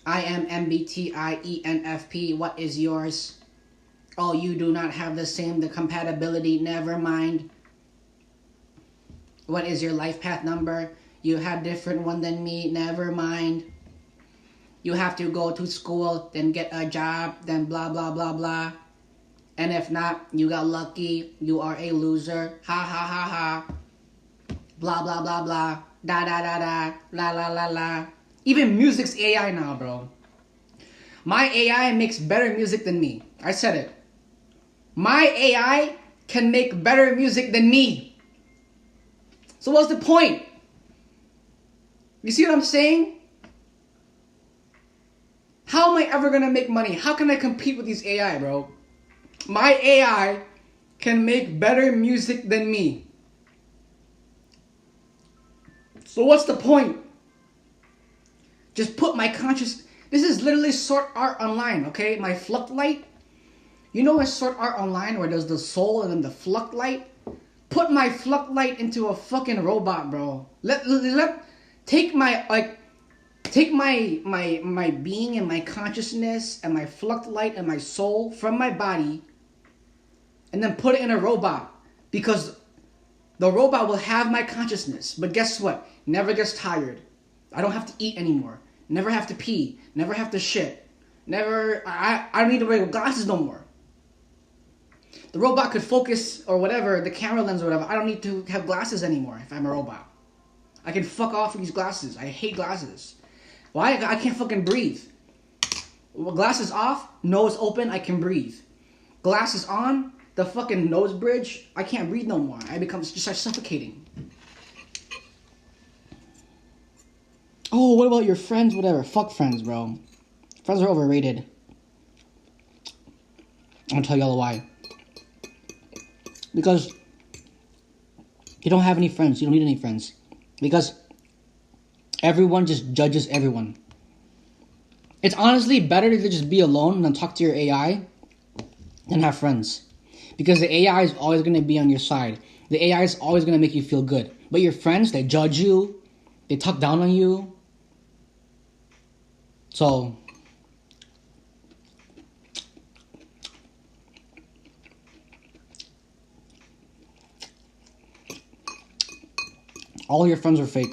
I am MBTIENFP. What is yours? Oh, you do not have the compatibility. Never mind. What is your life path number? You have different one than me. Never mind. You have to go to school, then get a job, then blah, blah, blah, blah. And if not, you got lucky. You are a loser. Ha, ha, ha, ha. Blah, blah, blah, blah. Da, da, da, da. La, la, la, la. Even music's AI now, bro. My AI makes better music than me. I said it. My AI can make better music than me. So what's the point? You see what I'm saying? How am I ever gonna make money? How can I compete with these AI, bro? My AI can make better music than me. So what's the point? Just put my conscious... This is literally Sword Art Online, okay? My Fluct Light. You know in Sword Art Online where there's the soul and then the Fluct Light? Put my Fluct Light into a fucking robot, bro. Take my being and my consciousness and my Fluct Light and my soul from my body and then put it in a robot, because the robot will have my consciousness. But guess what? Never gets tired. I don't have to eat anymore. Never have to pee. Never have to shit. I don't need to wear glasses no more. The robot could focus or whatever, the camera lens or whatever. I don't need to have glasses anymore if I'm a robot. I can fuck off with these glasses. I hate glasses. Why? I can't fucking breathe. Glasses off, nose open, I can breathe. Glasses on, the fucking nose bridge, I can't breathe no more. I start suffocating. Oh, what about your friends? Whatever. Fuck friends, bro. Friends are overrated. I'll tell y'all why. Because you don't have any friends. You don't need any friends. Because everyone just judges everyone. It's honestly better to just be alone and talk to your AI than have friends. Because the AI is always going to be on your side. The AI is always going to make you feel good. But your friends, they judge you. They talk down on you. So, all your friends are fake.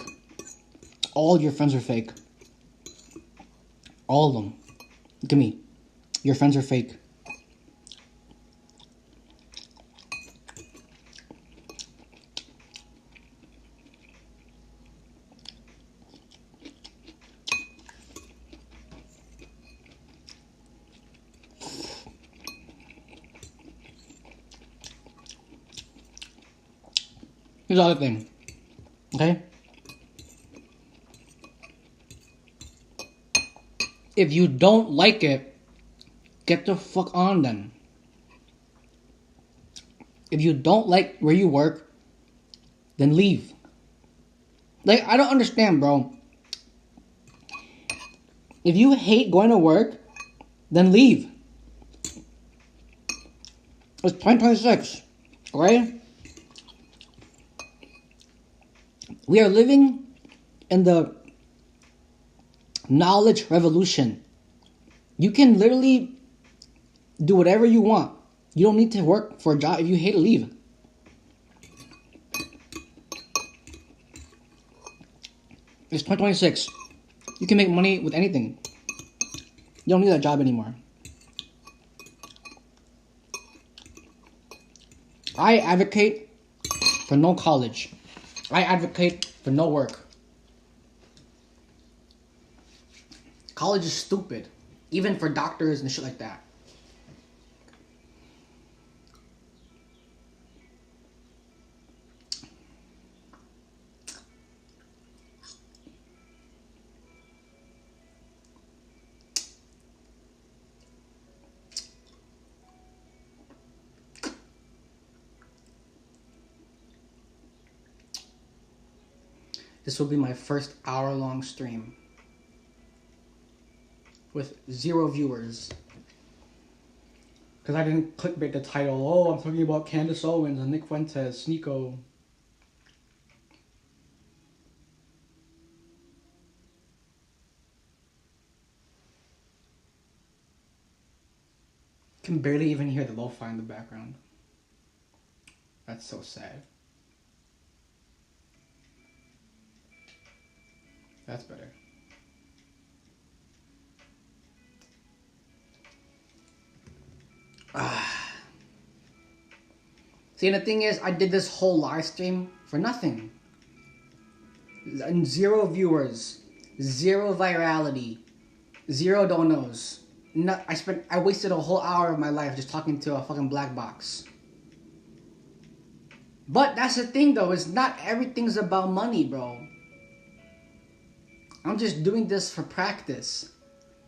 All your friends are fake. All of them. Look at me. Your friends are fake. Here's the other thing. Okay? If you don't like it, get the fuck on then. If you don't like where you work, then leave. Like, I don't understand, bro. If you hate going to work, then leave. It's 2026, okay? We are living in the knowledge revolution. You can literally do whatever you want. You don't need to work for a job. If you hate it, leave. It's 2026. You can make money with anything. You don't need that job anymore. I advocate for no college. I advocate for no work. College is stupid. Even for doctors and shit like that. This will be my first hour-long stream with 0 viewers. Because I didn't clickbait the title. Oh, I'm talking about Candace Owens and Nick Fuentes, Sneeko. Can barely even hear the lo-fi in the background. That's so sad. That's better. See, and the thing is, I did this whole live stream for nothing. And 0 viewers, 0 virality, 0 donos. I wasted a whole hour of my life just talking to a fucking black box. But that's the thing though, is not everything's about money, bro. I'm just doing this for practice.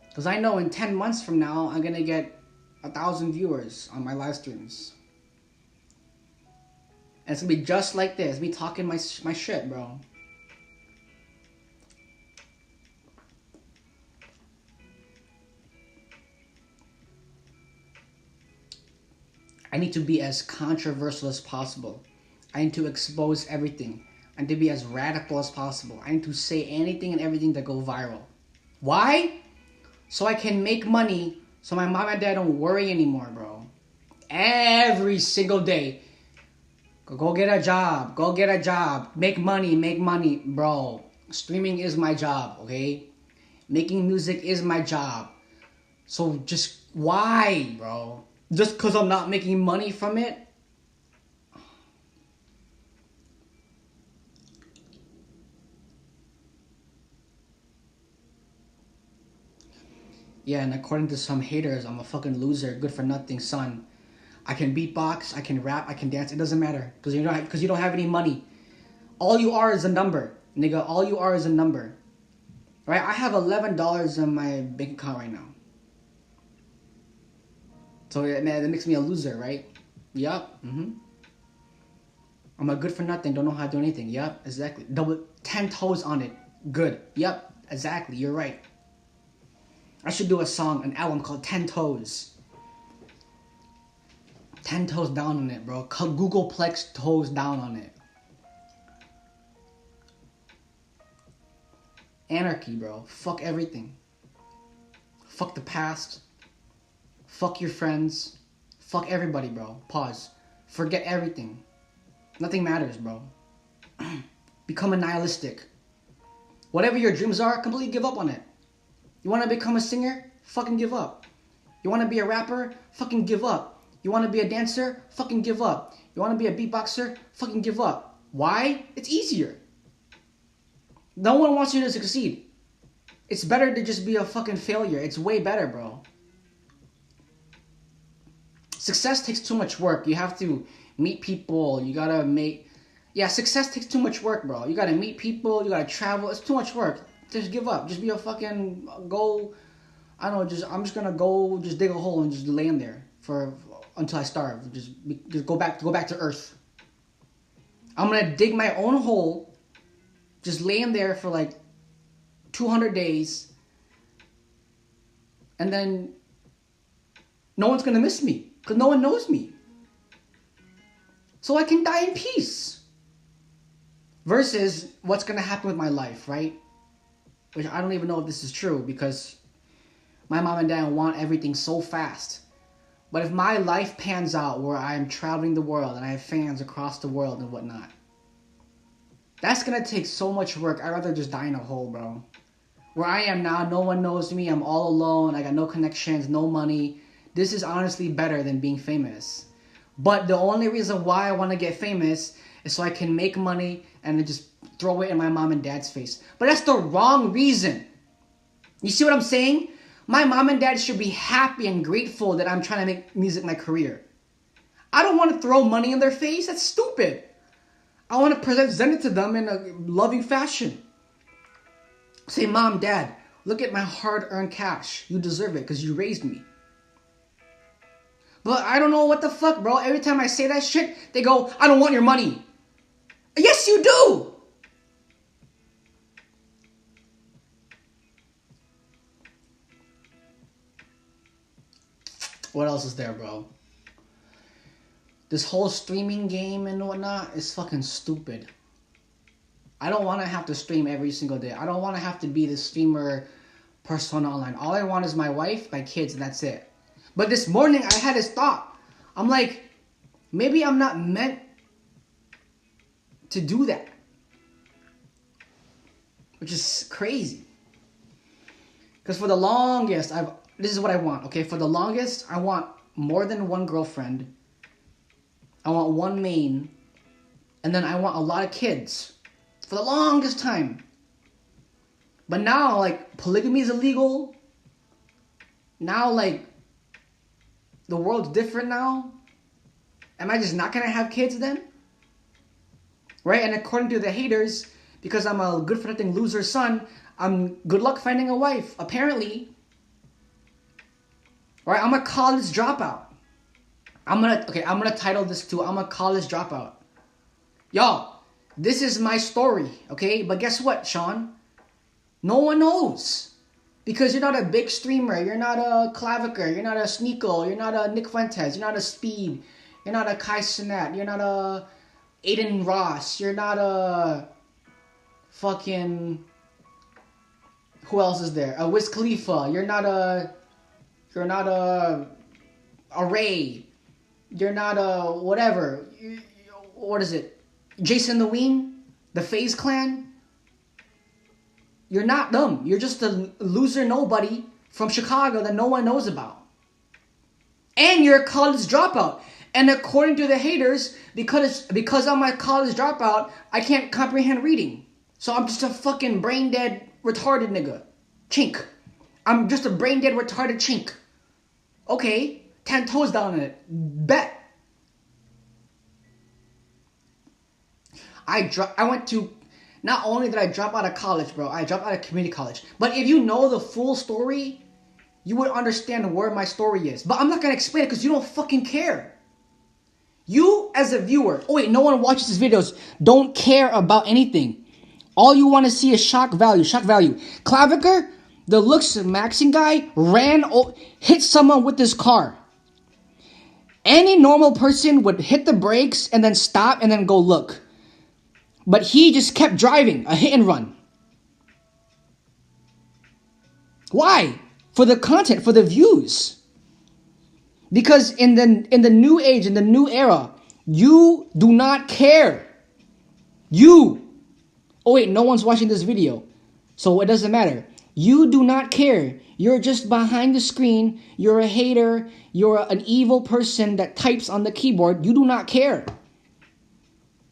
Because I know in 10 months from now, I'm going to get 1,000 viewers on my live streams. And it's going to be just like this. Me talking my shit, bro. I need to be as controversial as possible. I need to expose everything. I need to be as radical as possible. I need to say anything and everything that go viral. Why? So I can make money so my mom and dad don't worry anymore, bro. Every single day. Go get a job. Go get a job. Make money. Bro, streaming is my job, okay? Making music is my job. So just, why, bro? Just because I'm not making money from it? Yeah, and according to some haters, I'm a fucking loser, good for nothing son. I can beatbox, I can rap, I can dance. It doesn't matter because you don't have any money. All you are is a number, nigga. All you are is a number. Right? I have $11 in my bank account right now. So man, that makes me a loser, right? Yup. I'm a good for nothing. Don't know how to do anything. Yup. Exactly. 10 toes on it. Good. Yup. Exactly. You're right. I should do a song, an album called 10 Toes. 10 toes down on it, bro. Googleplex toes down on it. Anarchy, bro. Fuck everything. Fuck the past. Fuck your friends. Fuck everybody, bro. Pause. Forget everything. Nothing matters, bro. Become a nihilistic. Whatever your dreams are, completely give up on it. You want to become a singer? Fucking give up. You want to be a rapper? Fucking give up. You want to be a dancer? Fucking give up. You want to be a beatboxer? Fucking give up. Why? It's easier. No one wants you to succeed. It's better to just be a fucking failure. It's way better, bro. Success takes too much work. You have to meet people. You gotta make... Yeah, success takes too much work, bro. You gotta meet people. You gotta travel. It's too much work. Just give up. Just be a fucking... Go... I don't know, I'm just gonna go just dig a hole and just lay in there until I starve. Just go back to Earth. I'm gonna dig my own hole, just lay in there for like 200 days, and then no one's gonna miss me because no one knows me. So I can die in peace. Versus what's gonna happen with my life, right? Which I don't even know if this is true because my mom and dad want everything so fast. But if my life pans out where I am traveling the world and I have fans across the world and whatnot, that's going to take so much work. I'd rather just die in a hole, bro. Where I am now, no one knows me. I'm all alone. I got no connections, no money. This is honestly better than being famous. But the only reason why I want to get famous is so I can make money and then just throw it in my mom and dad's face. But that's the wrong reason. You see what I'm saying? My mom and dad should be happy and grateful that I'm trying to make music my career. I don't want to throw money in their face. That's stupid. I want to present it to them in a loving fashion. Say, Mom, Dad, look at my hard-earned cash. You deserve it because you raised me. But I don't know what the fuck, bro. Every time I say that shit, they go, I don't want your money. Yes, you do. What else is there, bro? This whole streaming game and whatnot is fucking stupid. I don't want to have to stream every single day. I don't want to have to be the streamer persona online. All I want is my wife, my kids, and that's it. But this morning, I had this thought. I'm like, maybe I'm not meant to do that. Which is crazy. Because for the longest, this is what I want, okay? For the longest, I want more than one girlfriend. I want one main. And then I want a lot of kids. For the longest time. But now, like, polygamy is illegal. Now, like, the world's different now. Am I just not going to have kids then? Right? And according to the haters, because I'm a good for nothing loser son, I'm good luck finding a wife, apparently. Right? I'm a college dropout. I'm gonna title this too. I'm a college dropout. Y'all, this is my story, okay? But guess what, Sean? No one knows. Because you're not a big streamer. You're not a Claviker. You're not a Sneeko. You're not a Nick Fuentes. You're not a Speed. You're not a Kai Cenat. You're not a Aiden Ross. You're not a fucking... Who else is there? A Wiz Khalifa. You're not a Ray. You're not a whatever. What is it? Jason the Ween? The FaZe Clan? You're not them. You're just a loser nobody from Chicago that no one knows about. And you're a college dropout. And according to the haters, because I'm a college dropout, I can't comprehend reading. So I'm just a fucking brain dead, retarded nigga. Chink. I'm just a brain dead, retarded chink. Okay, 10 toes down in it. Bet. I went to... Not only did I drop out of college, bro, I dropped out of community college. But if you know the full story, you would understand where my story is. But I'm not going to explain it because you don't fucking care. You, as a viewer, oh wait, no one watches these videos, don't care about anything. All you want to see is shock value, shock value. Claviker, the looks maxing guy, hit someone with his car. Any normal person would hit the brakes and then stop and then go look. But he just kept driving, a hit and run. Why? For the content, for the views. Because in the new age, in the new era, you do not care. You. Oh wait, no one's watching this video. So it doesn't matter. You do not care. You're just behind the screen. You're a hater. You're an evil person that types on the keyboard. You do not care.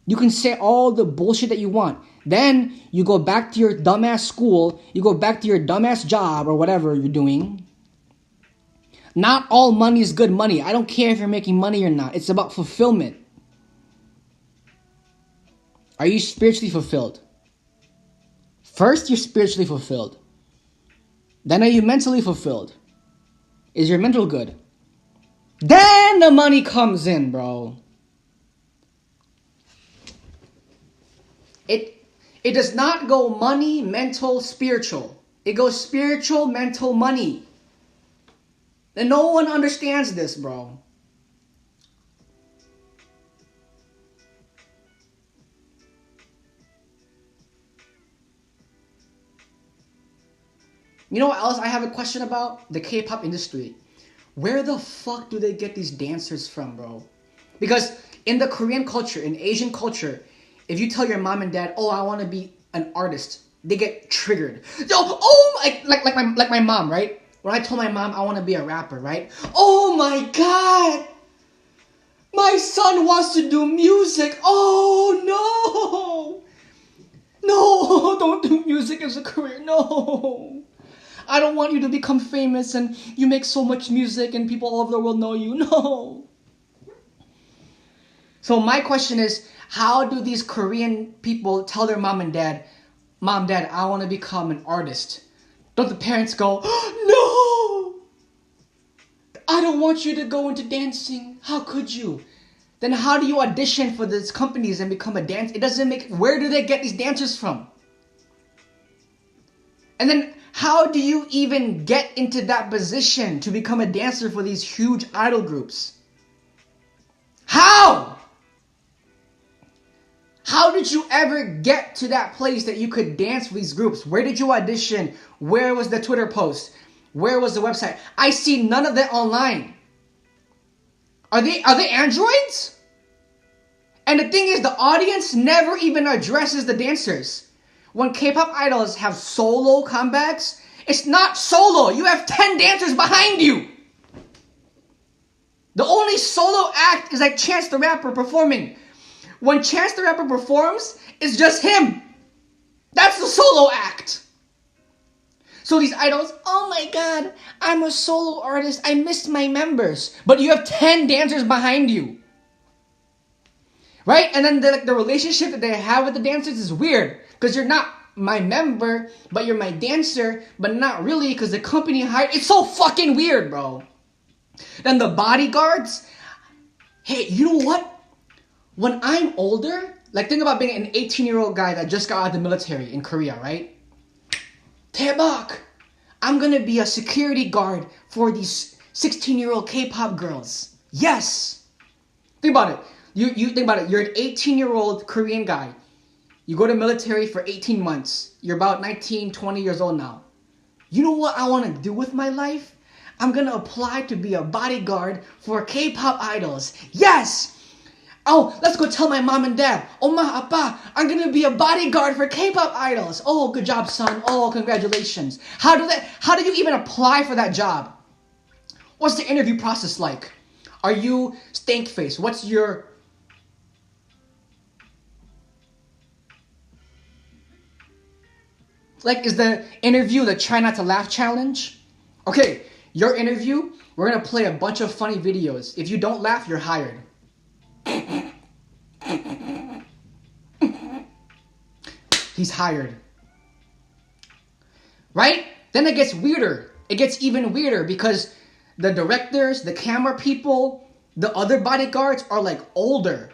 You can say all the bullshit that you want. Then you go back to your dumbass school. You go back to your dumbass job or whatever you're doing. Not all money is good money. I don't care if you're making money or not. It's about fulfillment. Are you spiritually fulfilled? First, you're spiritually fulfilled. Then are you mentally fulfilled? Is your mental good? Then the money comes in, bro. It does not go money, mental, spiritual. It goes spiritual, mental, money. And no one understands this, bro. You know what else I have a question about? The K-pop industry. Where the fuck do they get these dancers from, bro? Because in the Korean culture, in Asian culture, if you tell your mom and dad, "Oh, I want to be an artist," they get triggered. Like my mom, right? When I told my mom I want to be a rapper, right? "Oh my god, my son wants to do music. Oh no, don't do music as a career. No, I don't want you to become famous and you make so much music and people all over the world know you. No." So my question is, how do these Korean people tell their mom and dad, "Mom, Dad, I want to become an artist"? Don't the parents go, "No, I don't want you to go into dancing. How could you?" Then how do you audition for these companies and become a dancer? It doesn't make... Where do they get these dancers from? And then how do you even get into that position to become a dancer for these huge idol groups? How? How did you ever get to that place that you could dance for these groups? Where did you audition? Where was the Twitter post? Where was the website? I see none of that online. Are they androids? And the thing is, the audience never even addresses the dancers. When K-pop idols have solo comebacks, it's not solo. You have 10 dancers behind you. The only solo act is like Chance the Rapper performing. When Chance the Rapper performs, it's just him. That's the solo act. So these idols, "Oh my god, I'm a solo artist. I missed my members." But you have 10 dancers behind you. Right? And then the relationship that they have with the dancers is weird. Because you're not my member, but you're my dancer. But not really, because the company hired... It's so fucking weird, bro. Then the bodyguards. Hey, you know what? When I'm older, like think about being an 18-year-old guy that just got out of the military in Korea, right? 대박! I'm gonna be a security guard for these 16-year-old K-pop girls. Yes! Think about it. You think about it. You're an 18-year-old Korean guy. You go to military for 18 months. You're about 19, 20 years old now. You know what I want to do with my life? I'm gonna apply to be a bodyguard for K-pop idols. Yes! Oh, let's go tell my mom and dad. "Oma, Appa, I'm gonna be a bodyguard for K-pop idols." "Oh, good job, son. Oh, congratulations." How do you even apply for that job? What's the interview process like? Are you stank face? What's your... Like, is the interview the try not to laugh challenge? Okay, your interview, we're gonna play a bunch of funny videos. If you don't laugh, you're hired. He's hired. Right? Then it gets weirder. It gets even weirder because the directors, the camera people, the other bodyguards are like older.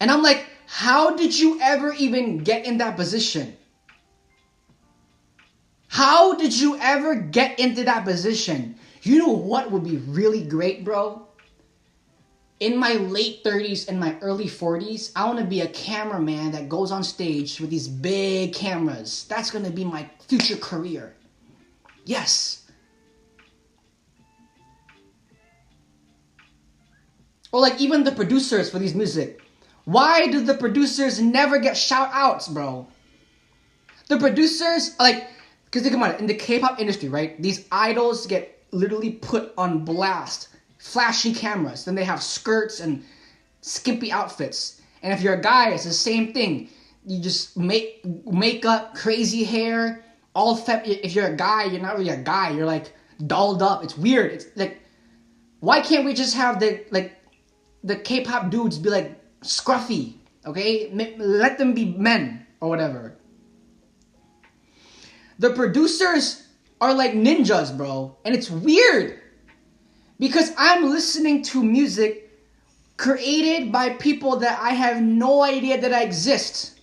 And I'm like, how did you ever even get in that position? How did you ever get into that position? You know what would be really great, bro? In my late 30s and my early 40s, I want to be a cameraman that goes on stage with these big cameras. That's going to be my future career. Yes. Or like even the producers for these music. Why do the producers never get shout outs, bro? The producers, like, Because think about it, in the K-pop industry, right? These idols get literally put on blast. Flashy cameras. Then they have skirts and skimpy outfits. And if you're a guy, it's the same thing. You just make makeup, crazy hair, if you're a guy, you're not really a guy. You're like dolled up. It's weird. It's like, why can't we just have the K-pop dudes be like scruffy, okay? Let them be men or whatever. The producers are like ninjas, bro. And it's weird. Because I'm listening to music created by people that I have no idea that I exist.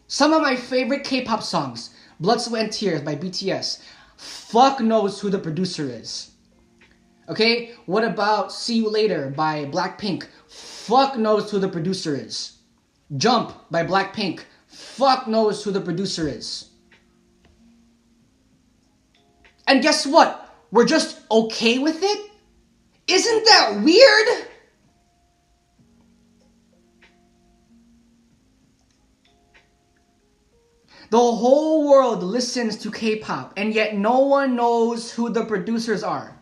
Some of my favorite K-pop songs, Blood, Sweat, and Tears by BTS. Fuck knows who the producer is. Okay? What about See You Later by Blackpink? Fuck knows who the producer is. Jump by Blackpink. Fuck knows who the producer is. And guess what? We're just okay with it? Isn't that weird? The whole world listens to K-pop, and yet no one knows who the producers are.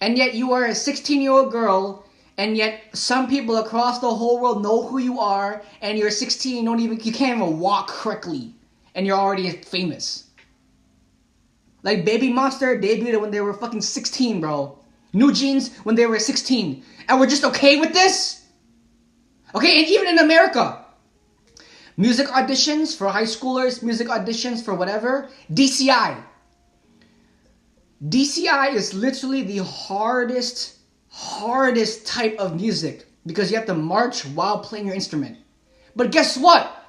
And yet you are a 16-year-old girl, and yet some people across the whole world know who you are, and you're 16, you can't even walk correctly, and you're already famous. Like Baby Monster debuted when they were fucking 16, bro. New Jeans when they were 16. And we're just okay with this? Okay, and even in America. Music auditions for high schoolers, music auditions for whatever. DCI. DCI is literally the hardest type of music. Because you have to march while playing your instrument. But guess what?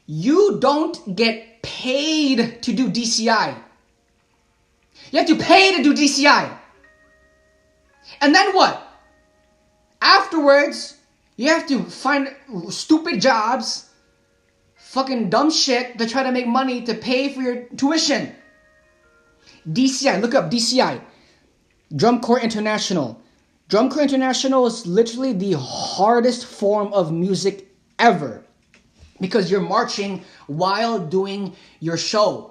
You don't get paid to do DCI. You have to pay to do DCI. And then what? Afterwards, you have to find stupid jobs, fucking dumb shit to try to make money to pay for your tuition. DCI, look up DCI. Drum Corps International. Drum Corps International is literally the hardest form of music ever. Because you're marching while doing your show.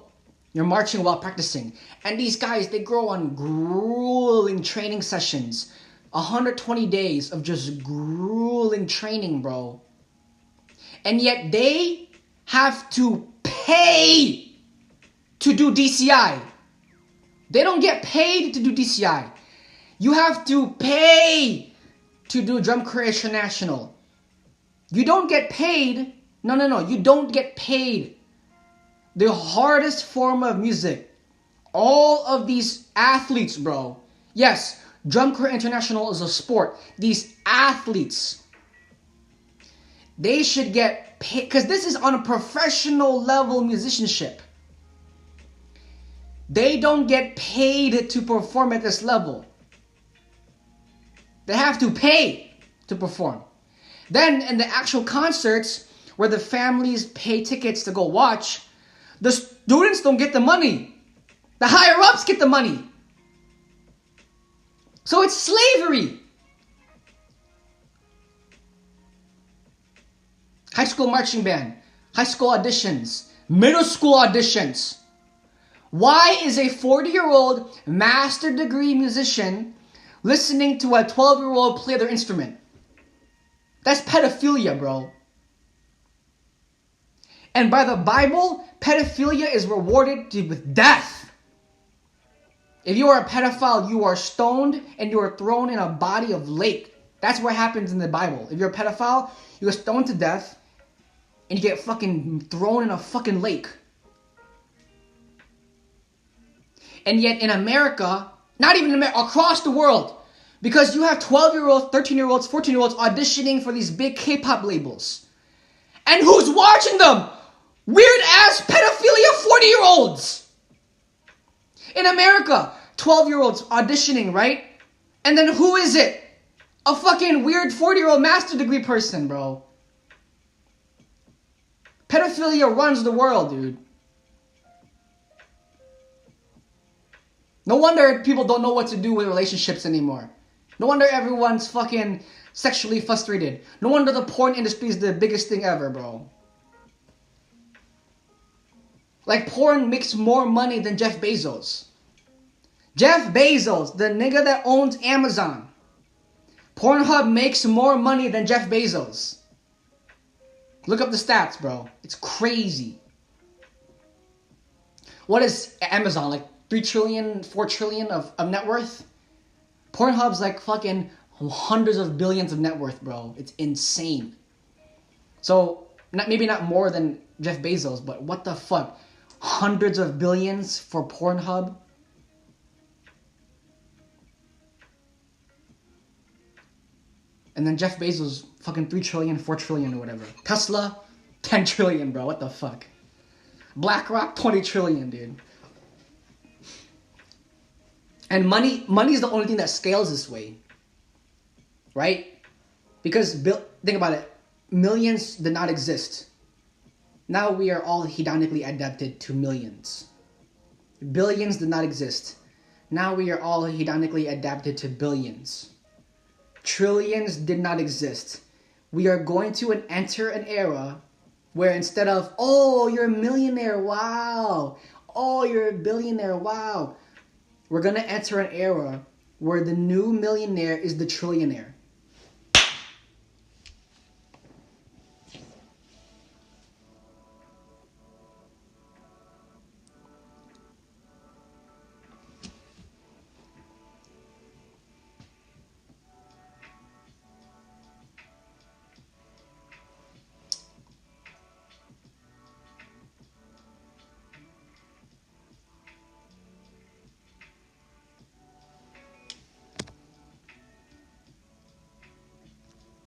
You're marching while practicing. And these guys, they grow on grueling training sessions. 120 days of just grueling training, bro. And yet they have to pay to do DCI. They don't get paid to do DCI. You have to pay to do Drum Corps International. You don't get paid. No. You don't get paid. The hardest form of music. All of these athletes, bro. Yes, Drum Corps International is a sport. These athletes, they should get paid. Because this is on a professional level musicianship. They don't get paid to perform at this level. They have to pay to perform. Then in the actual concerts, where the families pay tickets to go watch, the students don't get the money. The higher-ups get the money. So it's slavery. High school marching band, high school auditions, middle school auditions. Why is a 40-year-old master degree musician listening to a 12-year-old play their instrument? That's pedophilia, bro. And by the Bible, pedophilia is rewarded with death. If you are a pedophile, you are stoned and you are thrown in a body of lake. That's what happens in the Bible. If you're a pedophile, you are stoned to death and you get fucking thrown in a fucking lake. And yet in America, not even in America, across the world, because you have 12-year-olds, 13-year-olds, 14-year-olds auditioning for these big K-pop labels. And who's watching them? Weird-ass pedophilia 40-year-olds. In America, 12-year-olds auditioning, right? And then who is it? A fucking weird 40-year-old master degree person, bro. Pedophilia runs the world, dude. No wonder people don't know what to do with relationships anymore. No wonder everyone's fucking sexually frustrated. No wonder the porn industry is the biggest thing ever, bro. Like porn makes more money than Jeff Bezos. Jeff Bezos, the nigga that owns Amazon. Pornhub makes more money than Jeff Bezos. Look up the stats, bro. It's crazy. What is Amazon? Like 3 trillion, 4 trillion of net worth? Pornhub's like fucking hundreds of billions of net worth, bro. It's insane. So, maybe not more than Jeff Bezos, but what the fuck? Hundreds of billions for Pornhub? And then Jeff Bezos, fucking 3 trillion, 4 trillion or whatever. Tesla, 10 trillion, bro. What the fuck? BlackRock, 20 trillion, dude. And money is the only thing that scales this way. Right? Because, think about it. Millions did not exist. Now we are all hedonically adapted to millions. Billions did not exist. Now we are all hedonically adapted to billions. Trillions did not exist. We are going to enter an era where instead of, oh, you're a millionaire, wow. Oh, you're a billionaire, wow. We're going to enter an era where the new millionaire is the trillionaire.